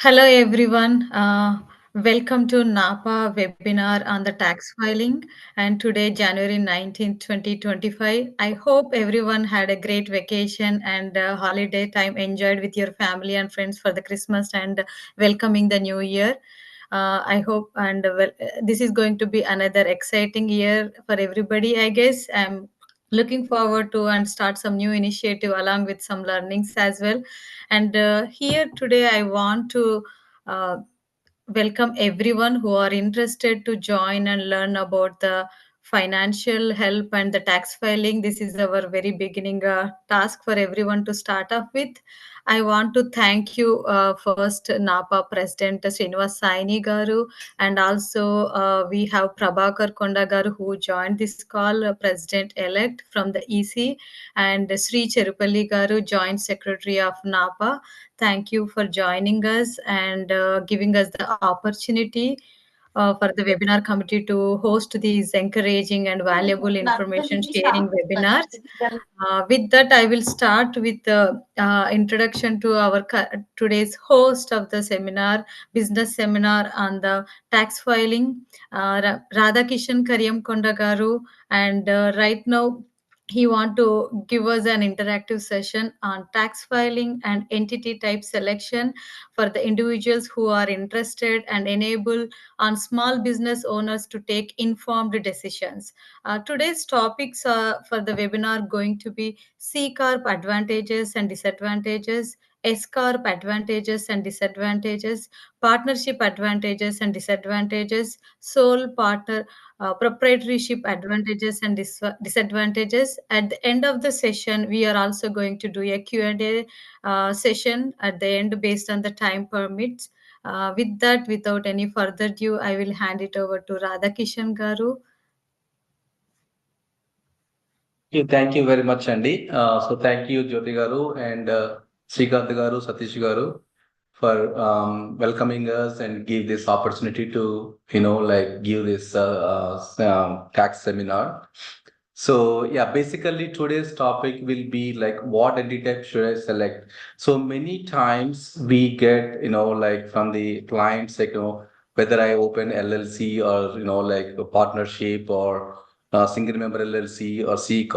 Hello everyone. Welcome to NAPA webinar on the tax filing and today January 19th, 2025. I hope everyone had a great vacation and holiday time enjoyed with your family and friends for the Christmas and welcoming the new year. I hope and this is going to be another exciting year for everybody, I guess. I'm looking forward to and start some new initiative along with some learnings as well. And here today, I want to uh, welcome everyone who are interested to join and learn about the financial help and the tax filing. This is our very beginning task for everyone to start off with. I want to thank you first, NAPA President Srinivas Saini Garu, and also we have Prabhakar Konda Garu who joined this call, President elect from the EC, and Sri Cherupalli Garu, Joint Secretary of NAPA. Thank you for joining us and giving us the opportunity for the webinar committee to host these encouraging and valuable information sharing webinars. With that, I will start with the introduction to our today's host of the seminar, business seminar on the tax filing, Radhakishan Karyam Kondagaru. And right now, he want to give us an interactive session on tax filing and entity type selection for the individuals who are interested and enable on small business owners to take informed decisions. Today's topics for the webinar going to be C Corp advantages and disadvantages, S Corp advantages and disadvantages, partnership advantages and disadvantages, sole partner proprietorship advantages and disadvantages. At the end of the session, we are also going to do a Q&A session at the end based on the time permits. With that, without any further ado, I will hand it over to Radhakishan Garu. Okay, thank you very much, Andy. So thank you, Jyoti Garu and Srikanth Garu, Satish Garu, for welcoming us and give this opportunity to, give this tax seminar. So yeah, basically today's topic will be like what entity type should I select? So many times we get, like from the clients, like, whether I open LLC or, like a partnership or single member LLC or C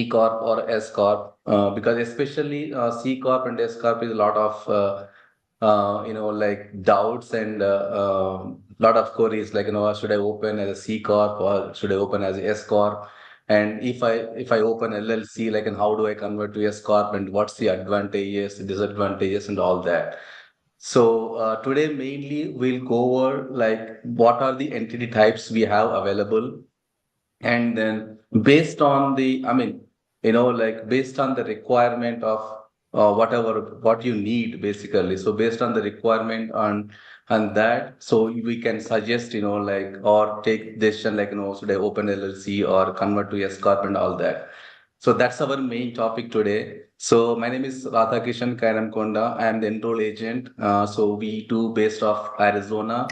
Corp or S Corp, because especially C Corp and S Corp is a lot of like doubts and lot of queries like, should I open as a C Corp or should I open as a S Corp? And if I open LLC, like, and how do I convert to S Corp and what's the advantages, disadvantages, and all that. So today mainly we'll go over like what are the entity types we have available, and then based on the, like based on the requirement of whatever what you need basically. So based on the requirement on that, so we can suggest, like, or take decision like, should I open LLC or convert to S corp and all that. So that's our main topic today. So my name is Radhakishan Kairamkonda. I am the enroll agent. So we do based off Arizona,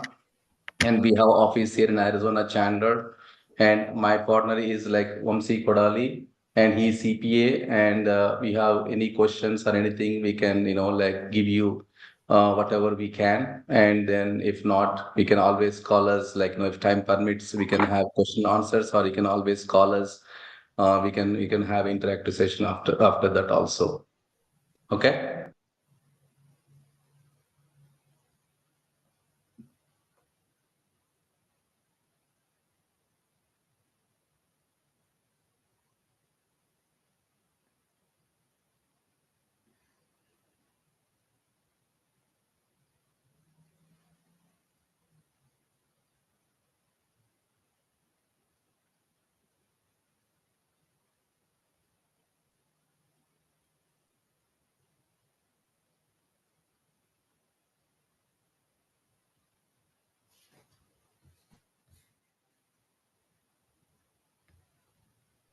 and we have office here in Arizona, Chandler. And my partner is like Vamsi Kodali, and he's CPA. And we have any questions or anything, we can, like give you whatever we can. And then if not, we can always call us, like, if time permits, we can have question answers, or you can always call us. We can have interactive session after that also. Okay.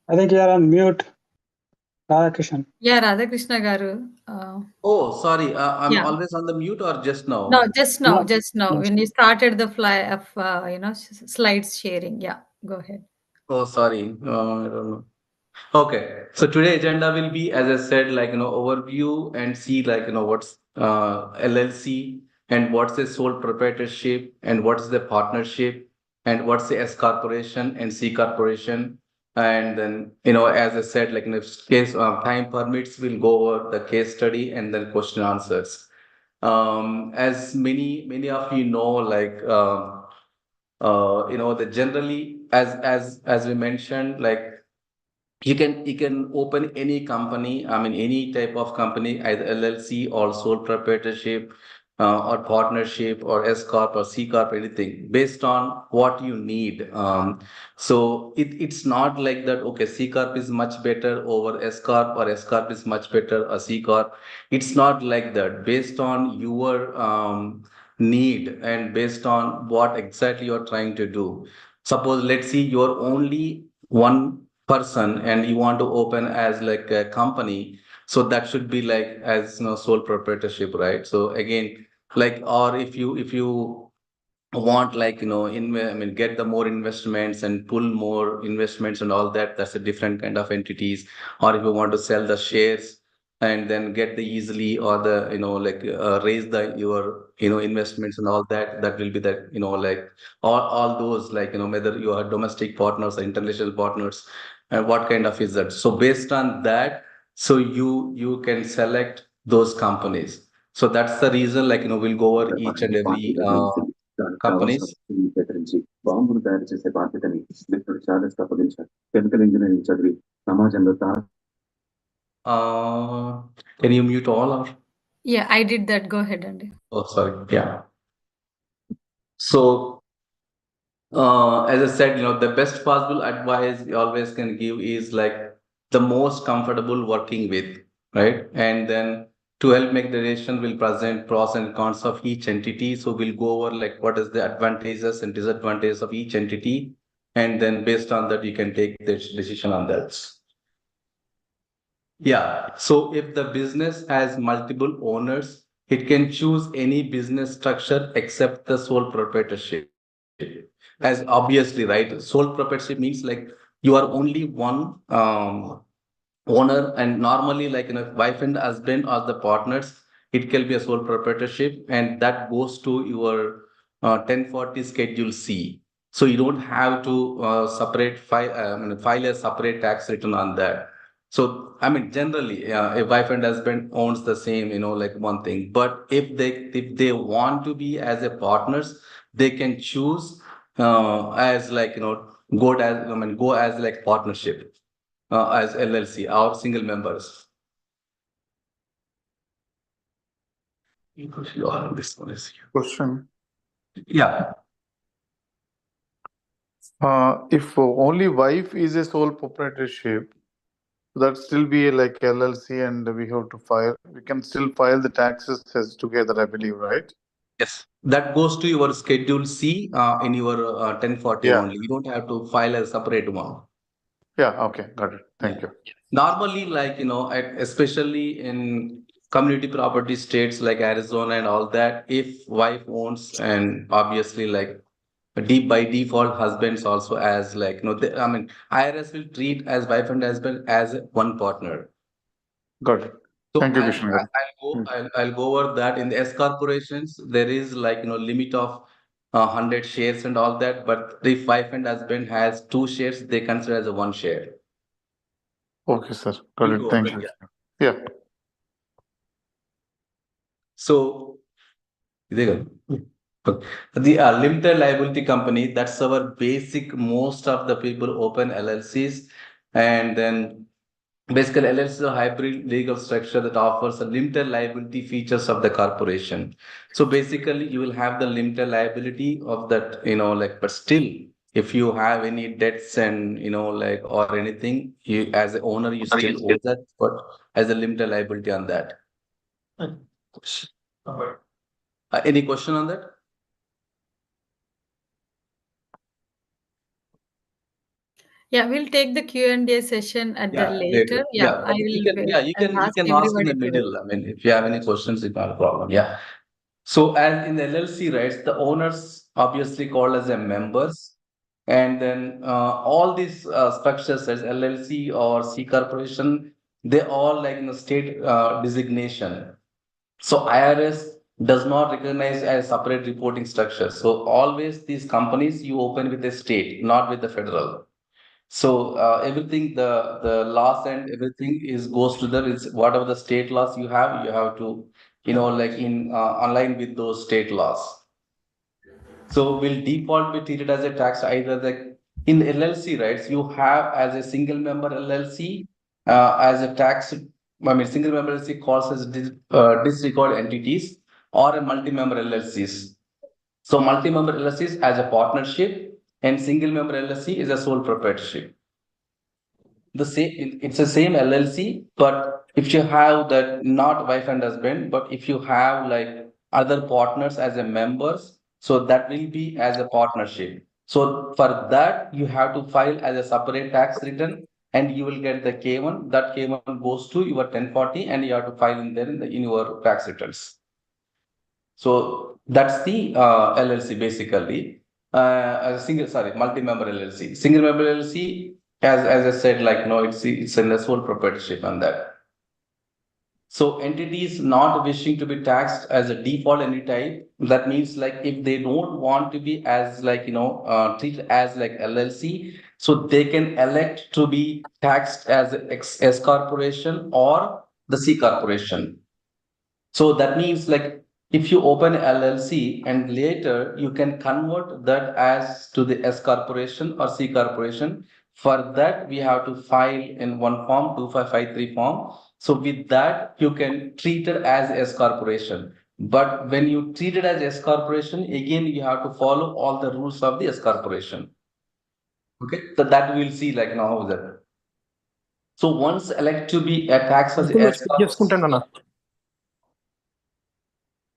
I think you are on mute, Radhakishan. Yeah, Radhakrishna Garu. Oh, sorry. I'm Yeah. always on the mute or just No, now? just now, No, just now. yes. When you started the fly of, slides sharing. Yeah, go ahead. Oh, sorry. I don't know. Okay. So today agenda will be, as I said, like, overview and see like, what's LLC and what's a sole proprietorship, and what's the partnership, and what's the S corporation and C corporation. And then, as I said, like in if case time permits, we'll go over the case study and then question answers. As many of you know, like the generally as we mentioned, like you can open any company, I mean any type of company, either LLC or sole proprietorship, or partnership or S corp or C corp, anything based on what you need. So it's not like that, okay, C corp is much better over S corp, or S corp is much better or C corp. It's not like that. Based on your need and based on what exactly you're trying to do. Suppose, let's see, you're only one person and you want to open as like a company, so that should be like as sole proprietorship, right? So again, like, or if you want, like, I mean, get the more investments and pull more investments and all that, that's a different kind of entities. Or if you want to sell the shares and then get the easily, or the like raise the your investments and all that, that will be the like all those, like whether you are domestic partners or international partners, and what kind of is that. So based on that, so you can select those companies. So that's the reason, like we'll go over each and every దానికి కావాల్సిన companies. వస్తువులను సేకరించి బాంబును తయారు చేసే బాధ్యతని మిత్రుడు Charles అప్పగించారు. Chemical engineering చదివి సమాజంలో Uh, can you mute all or? Yeah, I did that. Go ahead, Andy. Oh, sorry. Yeah. So, as I said, the best possible advice you always can give is like the most comfortable working with, right? And then to help make the decision, we'll present pros and cons of each entity. So we'll go over like what is the advantages and disadvantages of each entity, and then based on that, you can take the decision on that. Yeah. So if the business has multiple owners, it can choose any business structure except the sole proprietorship. As obviously, right? Sole proprietorship means like you are only one owner, and normally, like wife and husband are the partners. It can be a sole proprietorship, and that goes to your 1040 Schedule C. So you don't have to file a separate tax return on that. So, I mean, generally, a wife and husband owns the same, like one thing. But if they want to be as a partners, they can choose as like go as like partnership, as LLC or single members. This one is here. Question. Yeah. If only wife is a sole proprietorship, that still be like LLC, and we have to file. We can still file the taxes as together, I believe, right? Yes. That goes to your Schedule C in your 1040 Yeah. only. You don't have to file a separate one. Yeah. Okay. Got it. Thank you. Normally, like, especially in community property states like Arizona and all that, if wife owns, and obviously like by default, husbands also as like, I mean, IRS will treat as wife and husband as one partner. Got it. So Thank you, I'll, Vishnu. I'll go over that. In the S corporations, there is like, limit of 100 shares and all that. But if wife and husband has 2 shares, they consider as a 1 share. Okay, sir. Got We'll it. go Thank over you. it, Yeah. So the limited liability company, that's our basic. Most of the people open LLCs, and then basically LLC is a hybrid legal structure that offers a limited liability features of the corporation. So basically, you will have the limited liability of that, like, but still, if you have any debts and like or anything, you as an owner, you still owe that, but as a limited liability on that. Any question on that? Yeah, we'll take the Q&A session at the later. Yeah, Yeah, I you will can, yeah, you I'll can, you ask can ask in everybody the to. middle. I mean, if you have any questions, it's not a problem. Yeah. So as in the LLC, right, the owners obviously called as a members, and then all these structures as LLC or C corporation, they all like state designation. So IRS does not recognize as separate reporting structure. So always these companies you open with the state, not with the federal. So everything, the laws and everything is goes to the is whatever the state laws you have to, like in align with those state laws. So will default be treated as a tax either the in LLC, right? You have as a single member LLC as a tax. I mean, single member LLC calls as disregard entities or a multi-member LLCs. So multi-member LLCs as a partnership and single member LLC is a sole proprietorship. The same, it's the same LLC, but if you have that not wife and husband, but if you have like other partners as a members, so that will be as a partnership. So for that, you have to file as a separate tax return and you will get the K1. That K1 goes to your 1040 and you have to file in there in your tax returns. So that's the LLC basically. Multi-member LLC. Single member LLC, as I said, like no, it's in the sole proprietorship on that. So entities not wishing to be taxed as a default entity type, that means like if they don't want to be as like treated as like LLC, so they can elect to be taxed as S corporation or the C corporation. So that means like if you open LLC and later you can convert that as to the S corporation or C corporation. For that, we have to file in one form, 2553 form. So with that, you can treat it as S corporation. But when you treat it as S corporation, again, you have to follow all the rules of the S corporation. Okay, so that we'll see like now how is that. So once elect to be a tax as S corporation.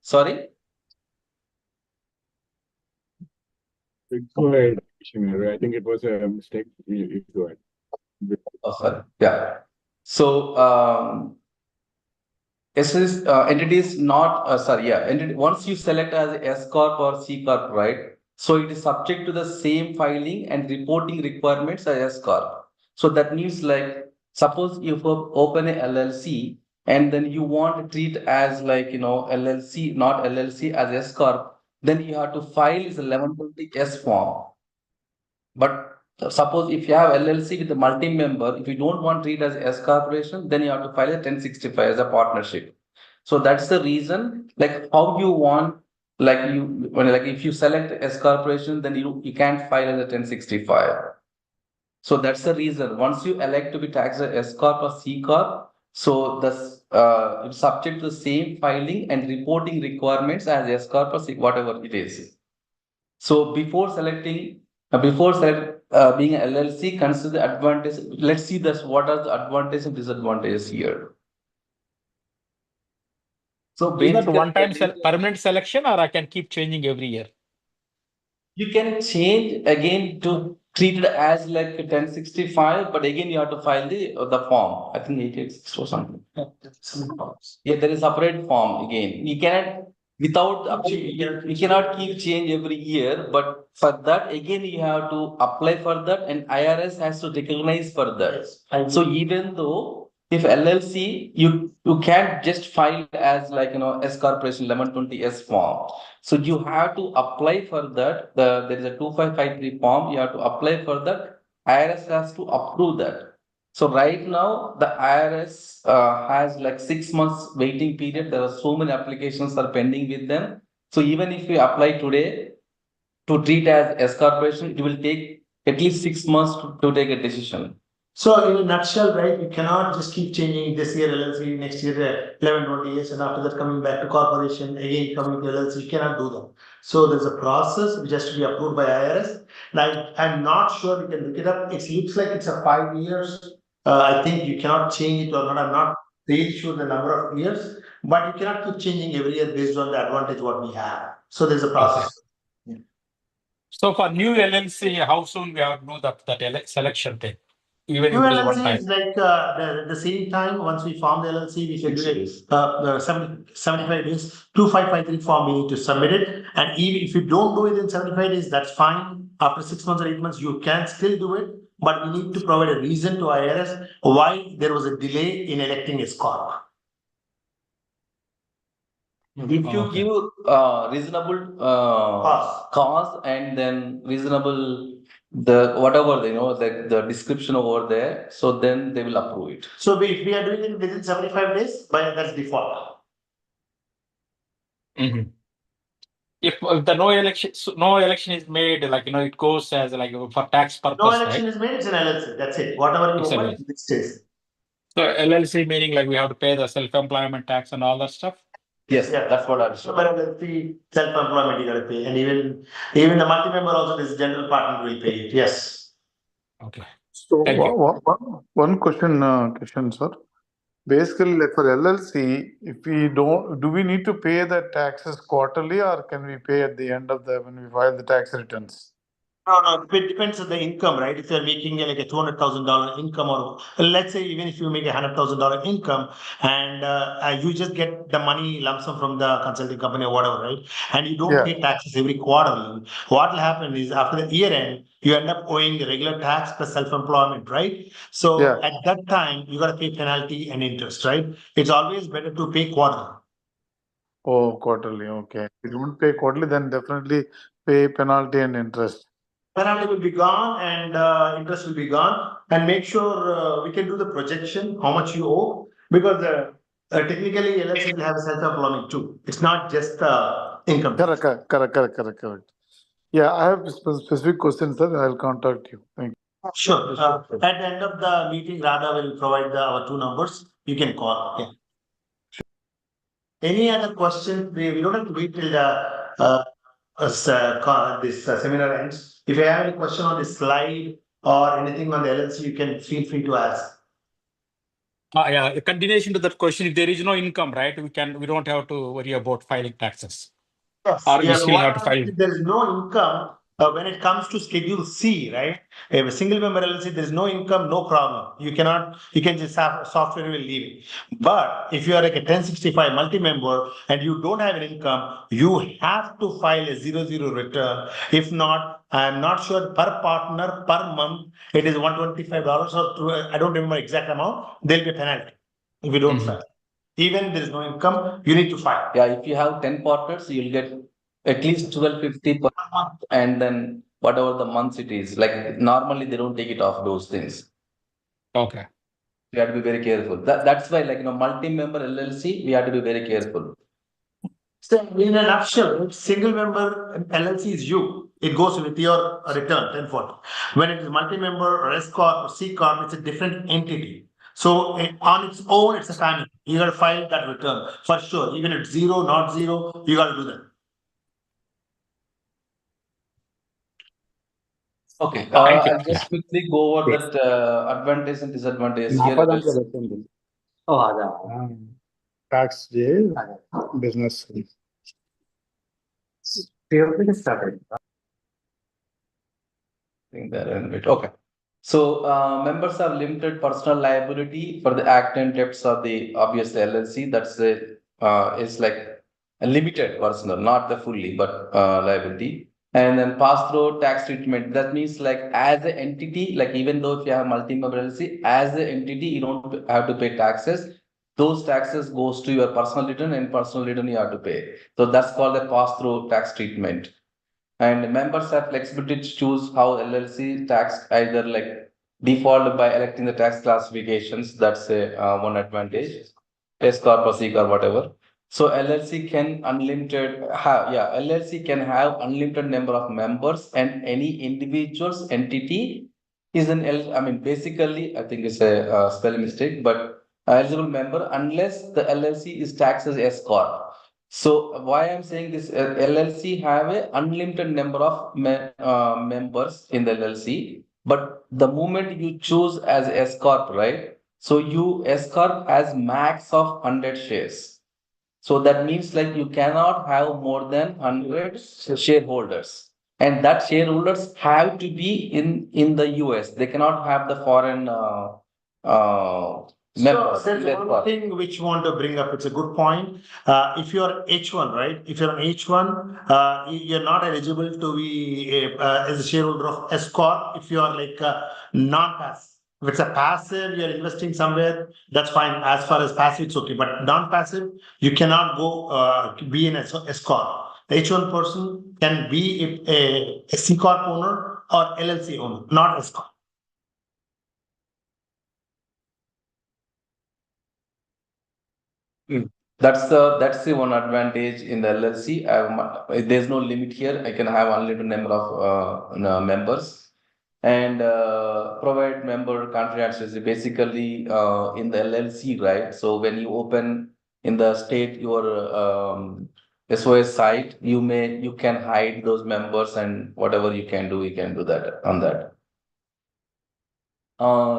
Sorry? Go ahead, Shimir. I think it was a mistake. You go ahead. Oh, sorry. Yeah. So entities not sorry, yeah. Entity, once you select as S corp or C corp, right? So it is subject to the same filing and reporting requirements as S corp. So that means like suppose you open a LLC and then you want to treat as like LLC, not LLC as S corp, then you have to file is 1120 S form. But suppose if you have LLC with a multi-member, if you don't want to treat as S corporation, then you have to file a 1065 as a partnership. So that's the reason, like how you want, like if you select S corporation, then you can't file as a 1065. So that's the reason. Once you elect to be taxed as S corp or C corp, so it's subject to the same filing and reporting requirements as S corp or C, whatever it is. So before selecting, being an LLC, consider the advantage. Let's see this. What are the advantages and disadvantages here? So is that one-time basically, permanent selection, or I can keep changing every year? you can change again to treat it as like a 1065, but again you have to file the form. I think 886 or something. Yeah, there is separate form again. You cannot without you cannot keep change every year, but for that again you have to apply for that, and IRS has to recognize for that. So even though if LLC, you can't just file as like S corporation 1120 S form. So you have to apply for that. There is a 2553 form. You have to apply for that. IRS has to approve that. So right now the IRS has like 6 months waiting period. There are so many applications are pending with them. So even if you apply today to treat as S corporation, it will take at least 6 months to take a decision. So in a nutshell, right, you cannot just keep changing this year LLC, next year 11, 20 years, and after that coming back to corporation, again coming to LLC. You cannot do that. So there's a process which has to be approved by IRS. Now, I'm not sure, we can look it up. It looks like it's a 5 years. I think you cannot change it or not. I'm not really sure the number of years, but you cannot keep changing every year based on the advantage what we have. So there's a process. So for new LLC, how soon we have to do that selection thing? Even if New it is one LLC time. is like the same time, once we form the LLC, we can do it 75 days, 2553 form, we need to submit it. And even if you don't do it in 75 days, that's fine. After 6 months or 8 months, you can still do it, but we need to provide a reason to IRS why there was a delay in electing a corp. If you Okay. give reasonable cause and then reasonable the whatever the description over there, so then they will approve it. So if we are doing it within 75 days, that's default. Mhm. If the no election is made, like it goes as like for tax No purpose, election right? is made, it's an LLC. That's it. Whatever you It's open, LLC. it stays. So LLC meaning like we have to pay the self-employment tax and all that stuff. Yes, Yeah. that's what I'm saying. But LLC, self-employment you gotta pay, and even the multi-member also, this general partner will pay it. Yes. Okay. So Thank you. one question, Kishan sir. Basically, like for LLC, if we don't, do we need to pay the taxes quarterly, or can we pay at the end of when we file the tax returns? No, it depends on the income, right? If you're making like a $200,000 income, or let's say even if you make $100,000 income, and you just get the money lump sum from the consulting company or whatever, right? And you don't Yeah. pay taxes every quarter. What will happen is after the year end, you end up owing the regular tax plus self-employment, right? So Yeah. at that time, you got to pay penalty and interest, right? It's always better to pay quarter. Oh, quarterly. Okay. If you don't pay quarterly, then definitely pay penalty and interest. Penalty will be gone and interest will be gone, and make sure we can do the projection how much you owe, because technically LLC will have a self-employment too. It's not just income tax. Correct. Yeah, I have specific questions, sir. I'll contact you. Thank you. Sure. At the end of the meeting, Radha will provide our two numbers. You can call. Yeah. Any other questions? We don't have to wait till this seminar ends. If you have any question on this slide or anything on the LLC, you can feel free to ask. Yeah, a continuation to that question. If there is no income, right, we don't have to worry about filing taxes. Yes. Or we Yeah, still what have to file. if there is no income when it comes to Schedule C, right? If a single member LLC, there is no income, no problem. You can just have software will leave it. But if you are like a 1065 multi-member and you don't have an income, you have to file a 00 return. If not, I'm not sure per partner per month, it is $125 or I don't remember exact amount. There'll be a penalty if you don't file. Even there is no income, you need to file. Yeah, if you have 10 partners, you'll get at least 1250 per month, and then whatever the months it is. Like normally they don't take it off those things. Okay. You have to be very careful. That's why, like multi-member LLC, we have to be very careful. So in a nutshell, single member LLC is you. It goes with your return 1040. When it is multi-member or S corp or C corp, it's a different entity. So on its own, it's a family. You got to file that return for sure. Even if it's zero, not zero, you got to do that. Okay, Thank you. I'll just quickly go over that advantage and disadvantage here. NAPA దాంట్లో పెట్టండి. Tax business. Okay. So members have limited personal liability for the act and debts of the obvious LLC. That's it's like a limited personal, not the fully, but liability. And then pass through tax treatment. That means like as an entity, like even though if you have multi-member LLC, as an entity, you don't have to pay taxes. Those taxes goes to your personal return, and personal return you have to pay. So that's called a pass through tax treatment. And members have flexibility to choose how LLC tax, either like default by electing the tax classifications. That's a one advantage. S corp or C corp, whatever. So LLC can LLC can have unlimited number of members, and any individual's entity is an I mean, basically, I think it's a spelling mistake, but eligible member unless the LLC is taxed as S corp. So why I'm saying this, LLC have a unlimited number of members in the LLC, but the moment you choose as S corp, right? So you S corp has max of 100 shares. So that means like you cannot have more than 100 shareholders, and that shareholders have to be in the US. They cannot have the foreign members. There's one thing which you want to bring up. It's a good point. If you're H1, right? If you're an H1, you're not eligible to be as a shareholder of S corp if you are like non-pass. If it's a passive, you're investing somewhere, that's fine. As far as passive, it's okay. But non-passive, you cannot go be in a S corp. H1 person can be a C corp owner or LLC owner, not S corp. That's the one advantage in the LLC. There's no limit here. I can have unlimited number of members and provide member confidentiality. Basically, in the LLC, right? So when you open in the state your SOS site, you can hide those members and whatever you can do that on that.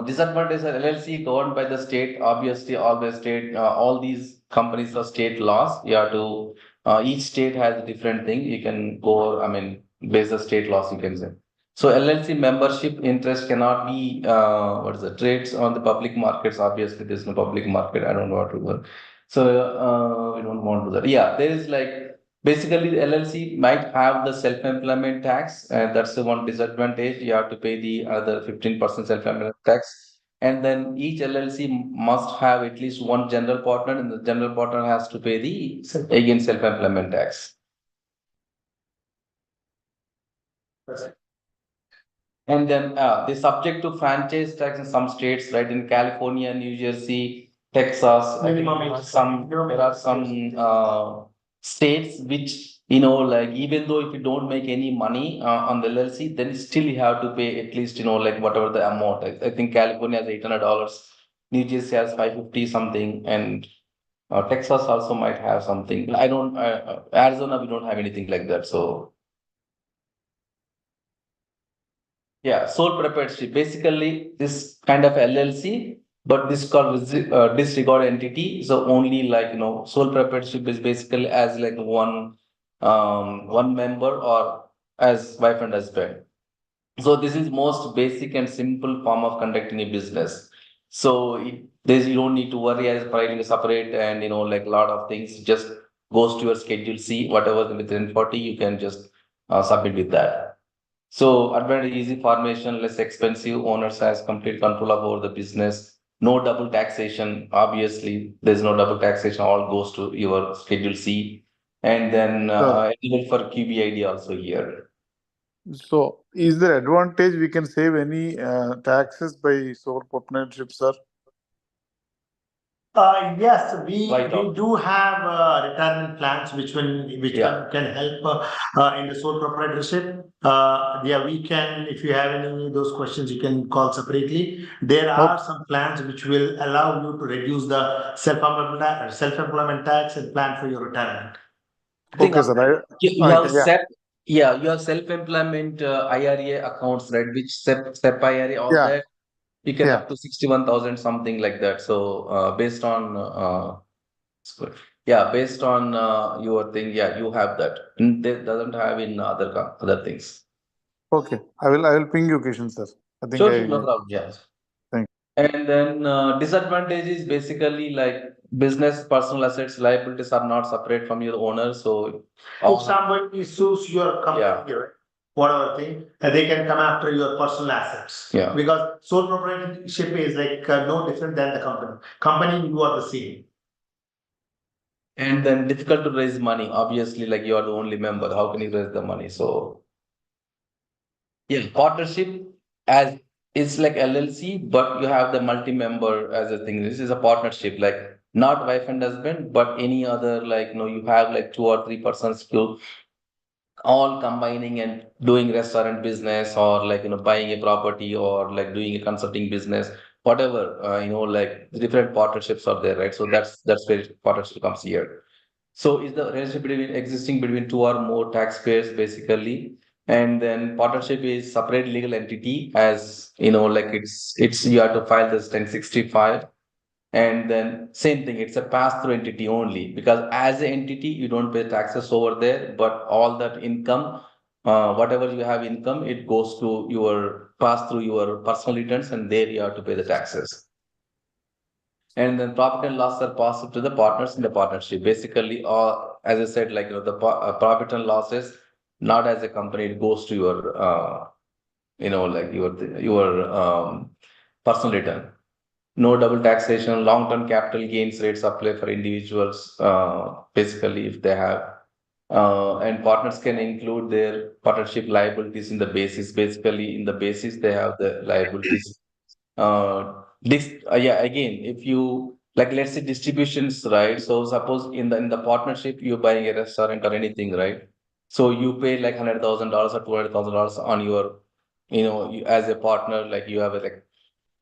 Disadvantage of LLC governed by the state, obviously all the state, all these companies are state laws. You have to, each state has a different thing. You can go, I mean, based on state laws, you can say. So LLC membership interest cannot be, what is the trades on the public markets. Obviously, there's no public market. I don't know what to do. So, we don't want to do that. Yeah, there is like, basically, the LLC might have the self-employment tax, and that's the one disadvantage. You have to pay the other 15% self-employment tax. And then each LLC must have at least one general partner, and the general partner has to pay the again self-employment tax. And then they subject to franchise tax in some states, right? In California, New Jersey, Texas, I think there are some states which, you know, like even though if you don't make any money on the LLC, then still you have to pay at least, you know, like whatever the amount. I think California has $800, New Jersey has 550 something, and Texas also might have something. I don't, Arizona, we don't have anything like that. So yeah, sole proprietorship. Basically, this kind of LLC, but this called disregard entity. So only like, you know, sole proprietorship is basically as like one member or as wife and husband. So this is most basic and simple form of conducting a business. So there's, you don't need to worry as filing a separate and, you know, like a lot of things just goes to your schedule C, whatever within 40, you can just submit with that. So advantage easy formation, less expensive, owners has complete control over the business, no double taxation. Obviously, there's no double taxation, all goes to your schedule C. And then eligible for QBID also here. So, is there advantage we can save any taxes by sole proprietorship, sir? Yes, we do have retirement plans can help in the sole proprietorship. Yeah, we can, if you have any of those questions, you can call separately. There are some plans which will allow you to reduce the self-employment tax and plan for your retirement. Okay, sir. You have self-employment IRA accounts, right? Which SEP IRA, all that. You can up to 61,000 something like that. So based on based on your thing, you have that. It doesn't have in other things. Okay, I will ping you questions, sir. I think sure, no problem. Yes. Thank you. And then disadvantage is basically like business personal assets liabilities are not separate from your owner. So if somebody sues your company, whatever thing, they can come after your personal assets. Yeah. Because sole proprietorship is like no different than the company. Company, you are the same. And then difficult to raise money. Obviously, like you are the only member. How can you raise the money? So yeah, partnership as it's like LLC, but you have the multi-member as a thing. This is a partnership, like not wife and husband, but any other, like, you know, you have like 2 or 3 persons to all combining and doing restaurant business or like, you know, buying a property or like doing a consulting business, whatever, you know, like different partnerships are there, right? So that's where partnership comes here. So is the relationship existing between 2 or more taxpayers basically, and then partnership is separate legal entity, as you know, like it's you have to file this 1065, and then same thing, it's a pass-through entity only, because as an entity you don't pay taxes over there, but all that income, whatever you have income, it goes to your pass through your personal returns, and there you have to pay the taxes. And then profit and loss are passed to the partners in the partnership. Basically, as I said, like, you know, the profit and losses, not as a company, it goes to your, you know, like your personal return. No double taxation, long-term capital gains rates apply for individuals, basically if they have. And partners can include their partnership liabilities in the basis. Basically, in the basis, they have the liabilities. Yeah, again, if you like, let's say distributions, right? So suppose in the partnership, you're buying a restaurant or anything, right? So you pay like $100,000 or $200,000 on your, as a partner, like you have a like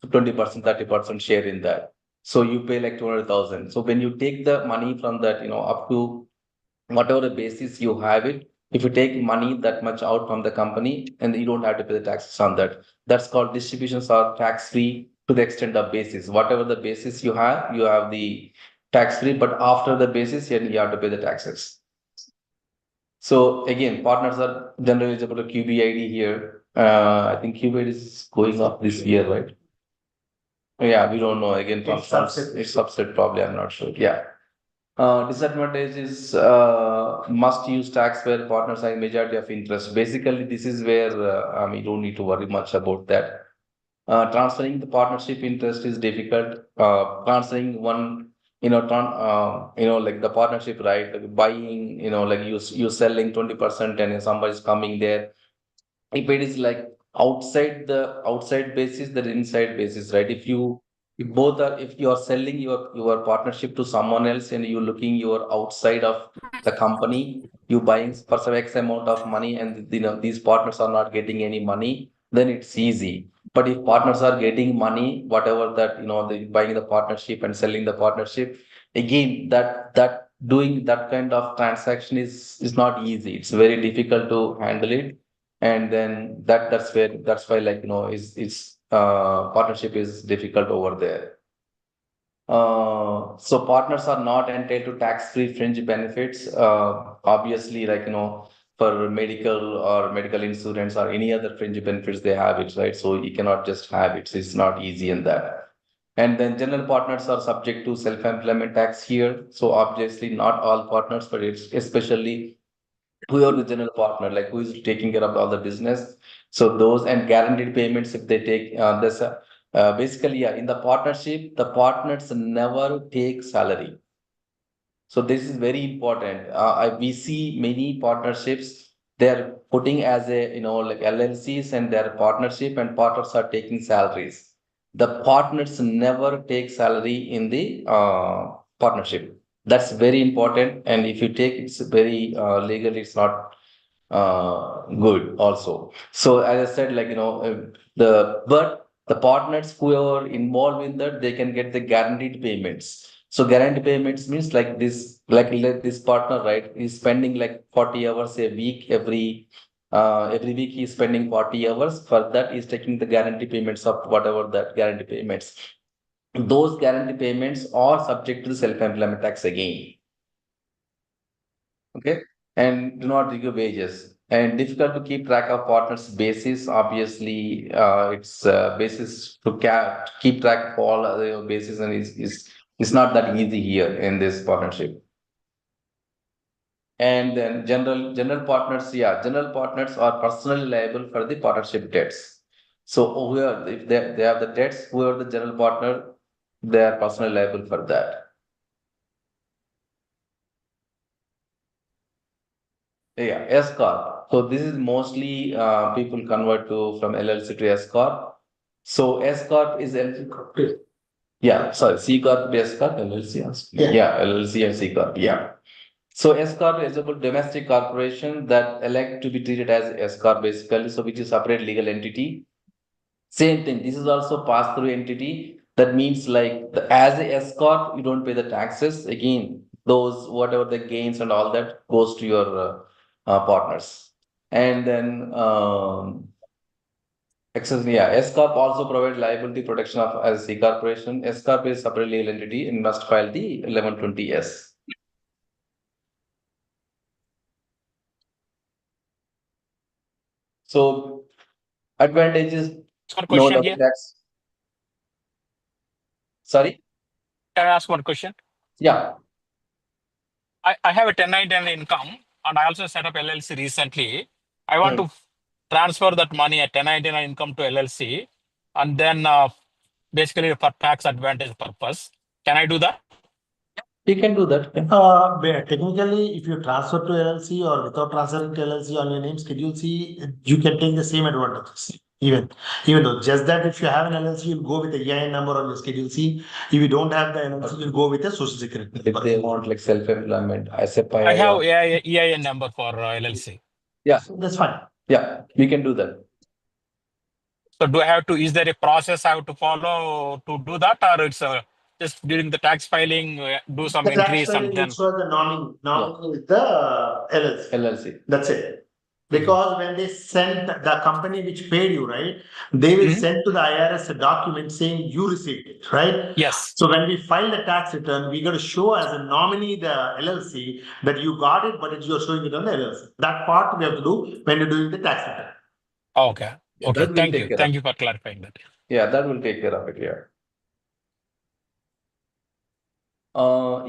20%, 30% share in that. So you pay like 200,000. So when you take the money from that, up to whatever the basis you have it, if you take money that much out from the company and you don't have to pay the taxes on that, that's called distributions are tax free to the extent of basis. Whatever the basis you have the tax free, but after the basis, you have to pay the taxes. So again, partners are generally eligible to QBID here. I think QBID is going up this year, right? Yeah, we don't know. Again, It's subset. it's subset probably. I'm not sure. Yeah. Disadvantage is must use tax where partners have majority of interest. Basically, this is where you don't need to worry much about that. Transferring the partnership interest is difficult. Transferring one, like the partnership, right? Like buying, like you selling 20% and somebody's coming there. If it is like outside basis, the inside basis, right? If you are selling your partnership to someone else and you're looking your outside of the company, you buying for some X amount of money and these partners are not getting any money, then it's easy. But if partners are getting money, whatever that they buying the partnership and selling the partnership, again that doing that kind of transaction is not easy. It's very difficult to handle it. And then that's why is partnership is difficult over there. So partners are not entitled to tax-free fringe benefits. Obviously, for medical or medical insurance or any other fringe benefits, they have it, right? So you cannot just have it. It's not easy in that. And then general partners are subject to self-employment tax here. So obviously not all partners, but it's especially who are the general partner, like who is taking care of all the business. So those and guaranteed payments, if they take this, basically, yeah, in the partnership, the partners never take salary. So this is very important. We see many partnerships, they're putting as a, like LLCs and their partnership and partners are taking salaries. The partners never take salary in the partnership. That's very important. And if you take, it's very legally, it's not good also. So as I said, but the partners who are involved in that, they can get the guaranteed payments. So guaranteed payments means like this partner, right, is spending like 40 hours a week every week he's spending 40 hours. For that, he's taking the guarantee payments of whatever that guarantee payments. Those guarantee payments are subject to the self-employment tax again. Okay, and do not give wages. And difficult to keep track of partners' basis. Obviously, it's basis to keep track of all other basis, and is not that easy here in this partnership. And then general partners, general partners are personally liable for the partnership debts. So if they have the debts, whoever the general partner, they are personally liable for that. Yeah, S corp. So this is mostly people convert to from LLC to S corp. So S corp is C corp to S corp, LLC. Yeah, LLC and C corp. Yeah. So S corp is a domestic corporation that elect to be treated as S corp basically. So which is separate legal entity. Same thing. This is also pass through entity. That means as a S corp, you don't pay the taxes. Again, those whatever the gains and all that goes to your partners. And then S corp also provide liability protection of as C corporation. S corp is separate legal entity and must file the 1120S. So advantages. One question here. Tax. Sorry. Can I ask one question? Yeah. I have a 1099 income and I also set up LLC recently. I want to transfer that money at 1099 income to LLC and then basically for tax advantage purpose. Can I do that? You can do that. Yeah. Where technically, if you transfer to LLC or without transferring to LLC on your name, Schedule C, you can take the same advantages. Even though just that if you have an LLC, you'll go with the EIN number on your Schedule C. If you don't have the LLC, you'll go with the Social Security If number. they want like self-employment, SFI, I have or EIN number for LLC. yeah, That's fine. yeah, we can do that. So do I have to? Is there a process I have to follow to do that, or it's just during the tax filing do some The tax entries and filing then? looks for the nominee is the LLC. LLC. That's it. Because when they send the company which paid you, right, they will send to the IRS a document saying you received it, right? Yes. So when we file the tax return, we got to show as a nominee the LLC that you got it, but you're showing it on the LLC. That part we have to do when you're doing the tax return. Okay. Yeah, Okay. that will Thank take you. care Thank of you for clarifying that. Yeah, that will take care of it. Yeah.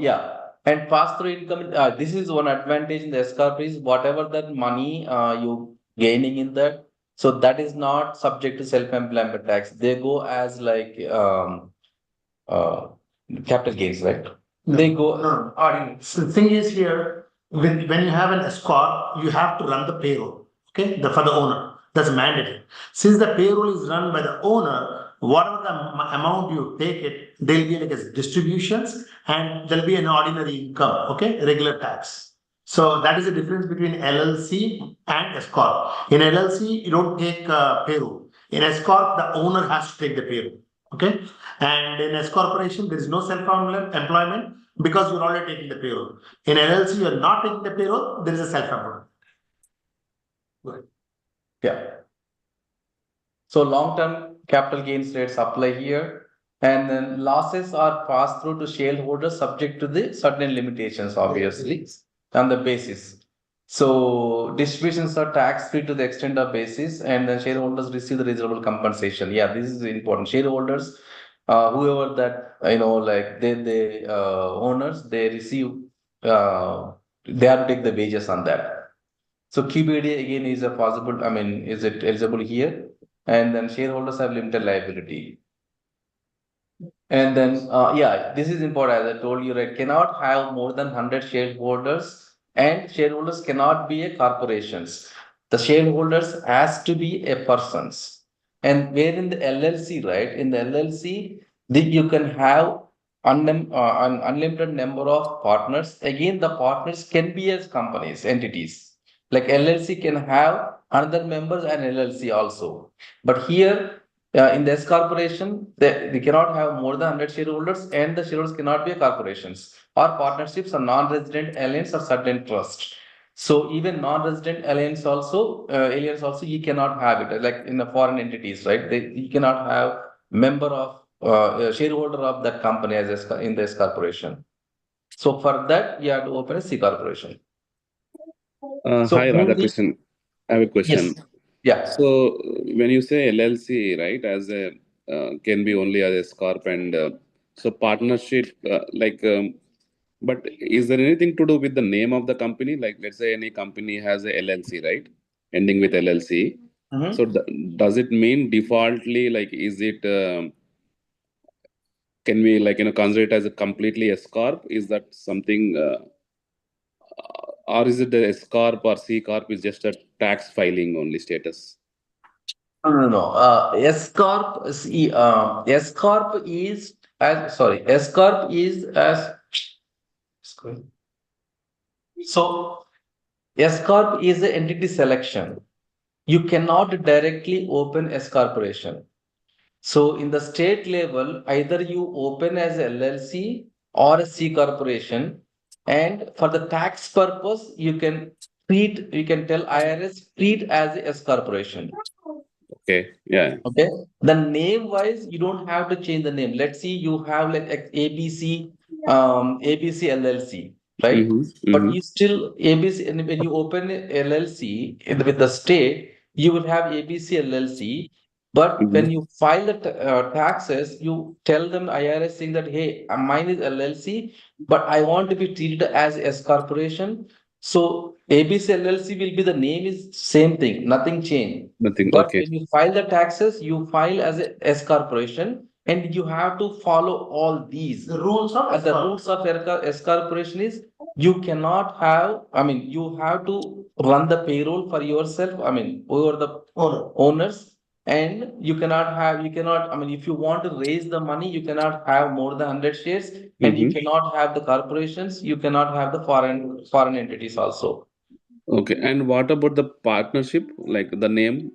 Yeah. And pass-through income, this is one advantage in the escarp is whatever that money you gaining in that, so that is not subject to self-employment tax. They go as like uh, capital gains, right? They go. No. Audience. The thing is here, when you have an escort, you have to run the payroll, okay, for the owner. That's mandatory. Since the payroll is run by the owner, whatever the amount you take it, there'll be like as distributions and there'll be an ordinary income, okay, regular tax. So that is the difference between LLC and escort. In LLC, you don't take payroll. In escort, the owner has to take the payroll. Okay, and in S corporation, there is no self-employment because you're already taking the payroll. In LLC, you're not taking the payroll, there is a self-employment. Yeah. So long-term capital gains rates apply here, and then losses are passed through to shareholders subject to the certain limitations, obviously, on the basis. So distributions are tax-free to the extent of basis, and then shareholders receive the reasonable compensation. Yeah, this is important. Shareholders, whoever that like they owners, they receive. They have to take the wages on that. So QBD again is a possible, I mean, is it eligible here? And then shareholders have limited liability. And then, yeah, this is important. As I told you, right, cannot have more than 100 shareholders, and shareholders cannot be a corporations. The shareholders has to be a persons. And where in the LLC, right? In the LLC, you can have an unlimited number of partners. Again, the partners can be as companies, entities. Like LLC can have another members and LLC also. But here in the S corporation, they cannot have more than 100 shareholders, and the shareholders cannot be corporations or partnerships or non-resident aliens or certain trusts. So even non-resident aliens also, you cannot have it like in the foreign entities, right? You cannot have member of shareholder of that company as in the S corporation. So for that, you have to open a C corporation. So Hi, Radhakrishnan. I have a question. yes, yeah. So when you say LLC, right, as a can be only as a scarp and so partnership, but is there anything to do with the name of the company? Like, let's say any company has a LLC, right, ending with LLC. So does it mean defaultly, like, is it can we consider it as a completely a scarp? Is that something? Or is it the S corp or C corp is just a tax filing only status? No. S corp, S corp is as sorry. S corp is as so. S corp is the entity selection. You cannot directly open S corporation. So in the state level, either you open as LLC or a C corporation, and for the tax purpose, you can tell IRS treat as a S corporation. Okay, yeah. Okay. The name wise, you don't have to change the name. Let's see, you have like ABC, ABC LLC, right? But you still ABC, and when you open LLC with the state, you will have ABC LLC. But when you file the taxes, you tell them IRS saying that, hey, mine is LLC, but I want to be treated as S corporation. So ABC LLC will be the name is same thing, nothing changed. Nothing. But Okay. when you file the taxes, you file as a S corporation, and you have to follow all these. The rules of And the rules of S corporation is you cannot have, I mean, you have to run the payroll for yourself. I mean, over the owners, and you cannot have, you cannot, I mean, if you want to raise the money, you cannot have more than 100 shares, and you cannot have the corporations, you cannot have the foreign entities also. Okay, and what about the partnership, like the name?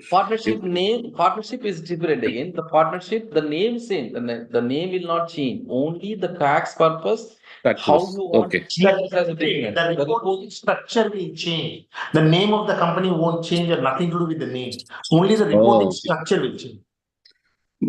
Partnership is different again. The partnership, the name same. The name will not change. Only the tax purpose. How Taxes. you want Okay. to treat it as a different. The reporting structure will change. The name of the company won't change or nothing to do with the name. Only the reporting structure will change.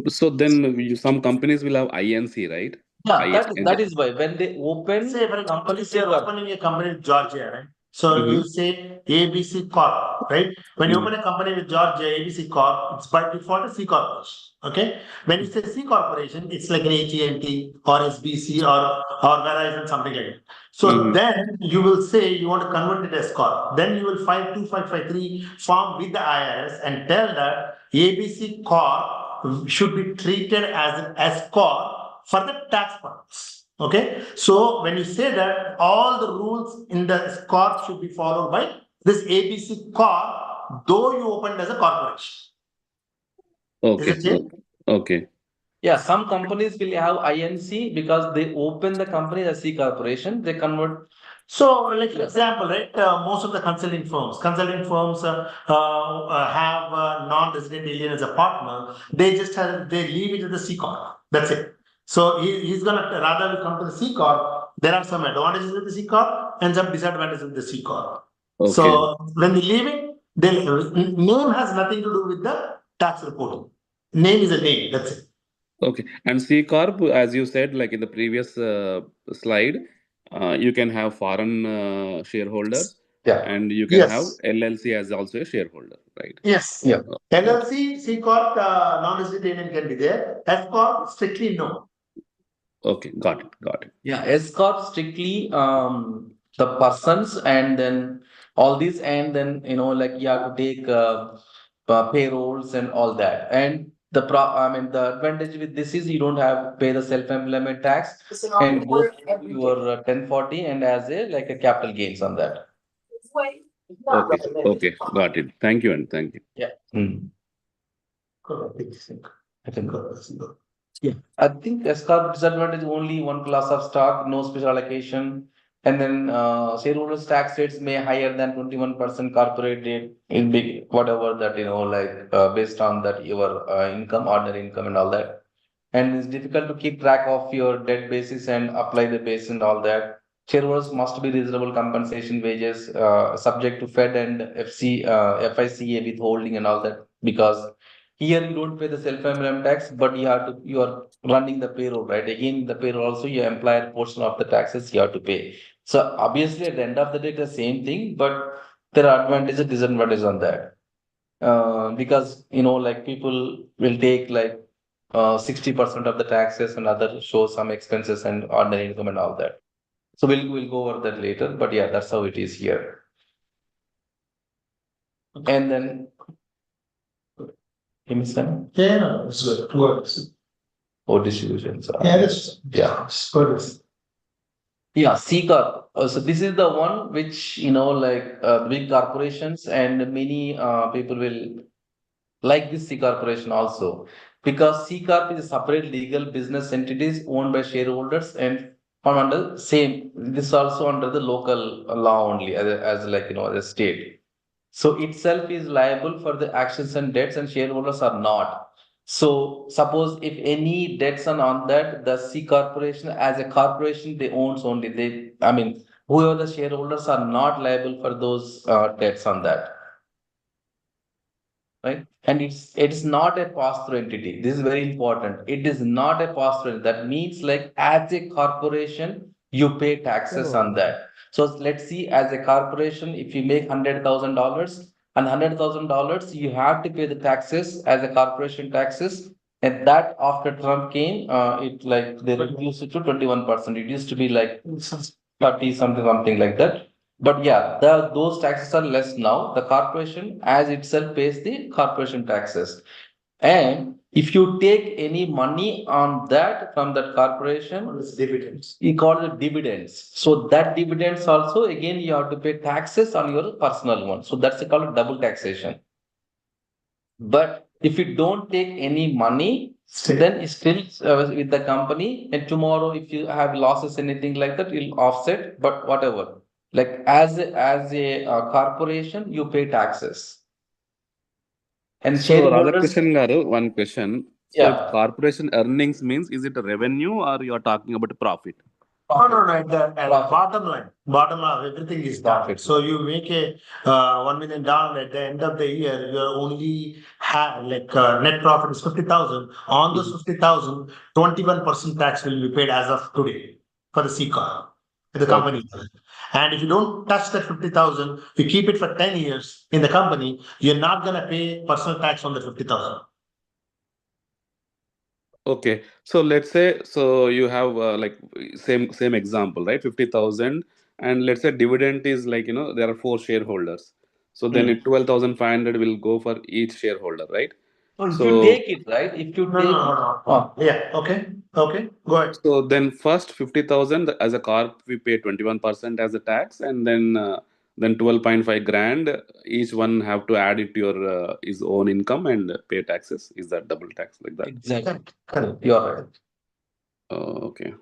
So then some companies will have INC, right? Yeah, that is why when they open, Say for example, say you're opening a company in Georgia, right? So you say ABC Corp, right? When you open a company with Georgia, ABC Corp, it's by default a C corporation. Okay. When you say C corporation, it's like an AT&T or SBC or Verizon, something like that. So then you will say you want to convert it as Corp. Then you will file 2553 form with the IRS and tell that ABC Corp should be treated as an S Corp for the tax purpose. Okay. So when you say that, all the rules in the corp should be followed by this ABC corp, though you opened as a corporation. Okay. Is it clear? Okay. Yeah, some companies will have INC because they open the company as C corporation, they convert. So, like for example, right, most of the consulting firms have non-resident alien as a partner. They just they leave it to the C corp. That's it. So he's gonna rather come to the C corp. There are some advantages with the C corp and some disadvantages with the C corp. Okay. So when they leave it, name has nothing to do with the tax reporting. Name is a name. That's it. Okay. And C Corp, as you said, like in the previous slide, you can have foreign shareholders, and you can have Yes. LLC as also a shareholder, right? Yes. Yeah. LLC, C Corp, non-resident alien can be there. F Corp, strictly no. Okay, got it, got it. Yeah, S corp strictly the persons, and then all these, and then like you have to take payrolls and all that. And I mean the advantage with this is you don't have to pay the self-employment tax, and go through your 1040 and as a like a capital gains on that. Okay, okay, got it. Thank you, and thank you. Yeah. I think. Yeah, I think S corp disadvantage only one class of stock, no special allocation, and then shareholders tax rates may higher than 21% corporate rate in big whatever that like based on that your income, ordinary income, and all that. And it's difficult to keep track of your debt basis and apply the base and all that. Shareholders must be reasonable compensation wages, subject to Fed and FICA withholding and all that, because here you don't pay the self-employment tax, but you are running the payroll, right? Again, the payroll also your employer portion of the taxes you have to pay. So obviously at the end of the day, the same thing, but there are advantages and disadvantages on that. Because like people will take like 60% of the taxes and other show some expenses and ordinary income and all that. So we'll go over that later, but yeah, that's how it is here. And then, give me some. Yeah, no, it's good. Works. Or distributions. Yeah, that's Yeah. good. Yeah, C corp. So this is the one which like big corporations and many people will like this C corporation also, because C corp is a separate legal business entities owned by shareholders and on under same. This also under the local law only as like the state. So itself is liable for the actions and debts, and shareholders are not. So suppose if any debts are on that, the C corporation as a corporation they owns only. I mean, whoever the shareholders are not liable for those debts on that. Right? And it is not a pass-through entity. This is very important. It is not a pass-through. That means like as a corporation, you pay taxes on that. So let's see, as a corporation, if you make $100,000 and $100,000, you have to pay the taxes as a corporation taxes. And that after Trump came, it like they reduced it to 21%. It used to be like 30 something like that. But yeah, those taxes are less now. The corporation as itself pays the corporation taxes. And if you take any money on that from that corporation, It's dividends. you call it dividends. So that dividends also again you have to pay taxes on your personal one. So that's called double taxation. But if you don't take any money, then it's still with the company. And tomorrow, if you have losses, anything like that, you'll offset. But whatever, like as a corporation, you pay taxes. And So shareholders, Radhakrishnan garu, one question. So if yeah, corporation earnings means, is it a revenue or you are talking about profit? No. At the profit. bottom line, everything is done. Profit. So you make a $1 million at the end of the year, you only have net profit is 50,000. On those 50,000, 21% tax will be paid as of today for the C corp, the company. And if you don't touch that 50,000, you keep it for 10 years in the company, you're not gonna pay personal tax on the 50,000. Okay, so let's say so you have like same example, right? 50,000, and let's say dividend is like there are 4 shareholders, so then 12,500 will go for each shareholder, right? So if you So take it, right? If you take No. Yeah, okay, go ahead. so then first 50,000 as a corp we pay 21% as a tax, and then 12.5 grand each one have to add it to your his own income and pay taxes. Is that double tax like that? exactly, correct. You are right. Okay.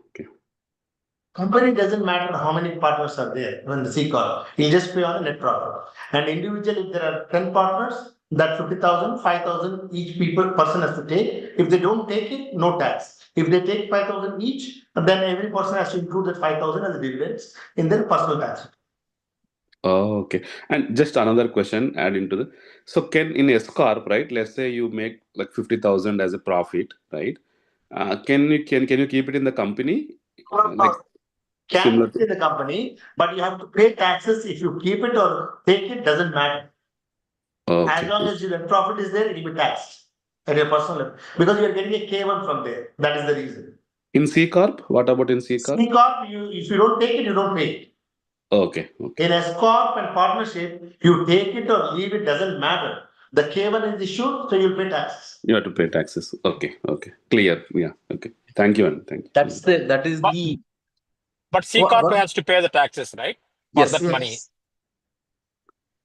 Company doesn't matter how many partners are there when the C corp. He'll just pay on a net profit. And individually, if there are 10 partners, that 50,000, 5,000 each person has to take. If they don't take it, no tax. If they take 5,000 each, then every person has to include that 5,000 as dividends in their personal tax. Oh, okay. And just another question add into the so can in S corp, right? Let's say you make like 50,000 as a profit, right? Can you keep it in the company like Can similar be to in the company, but you have to pay taxes if you keep it or take it, doesn't matter. As okay. long as your net profit is there, it will be taxed at your personal level because you are getting a K1 from there. That is the reason. In C corp? What about in C corp? C corp, if you don't take it, you don't pay it. Okay. In S corp and partnership, you take it or leave it, doesn't matter. The K1 is issued, so you'll pay taxes. You have to pay taxes. Okay. Clear. Yeah. Okay. Thank you, and thank you. That is But the but C what, corp what? has to pay the taxes, right? For Yes. that money.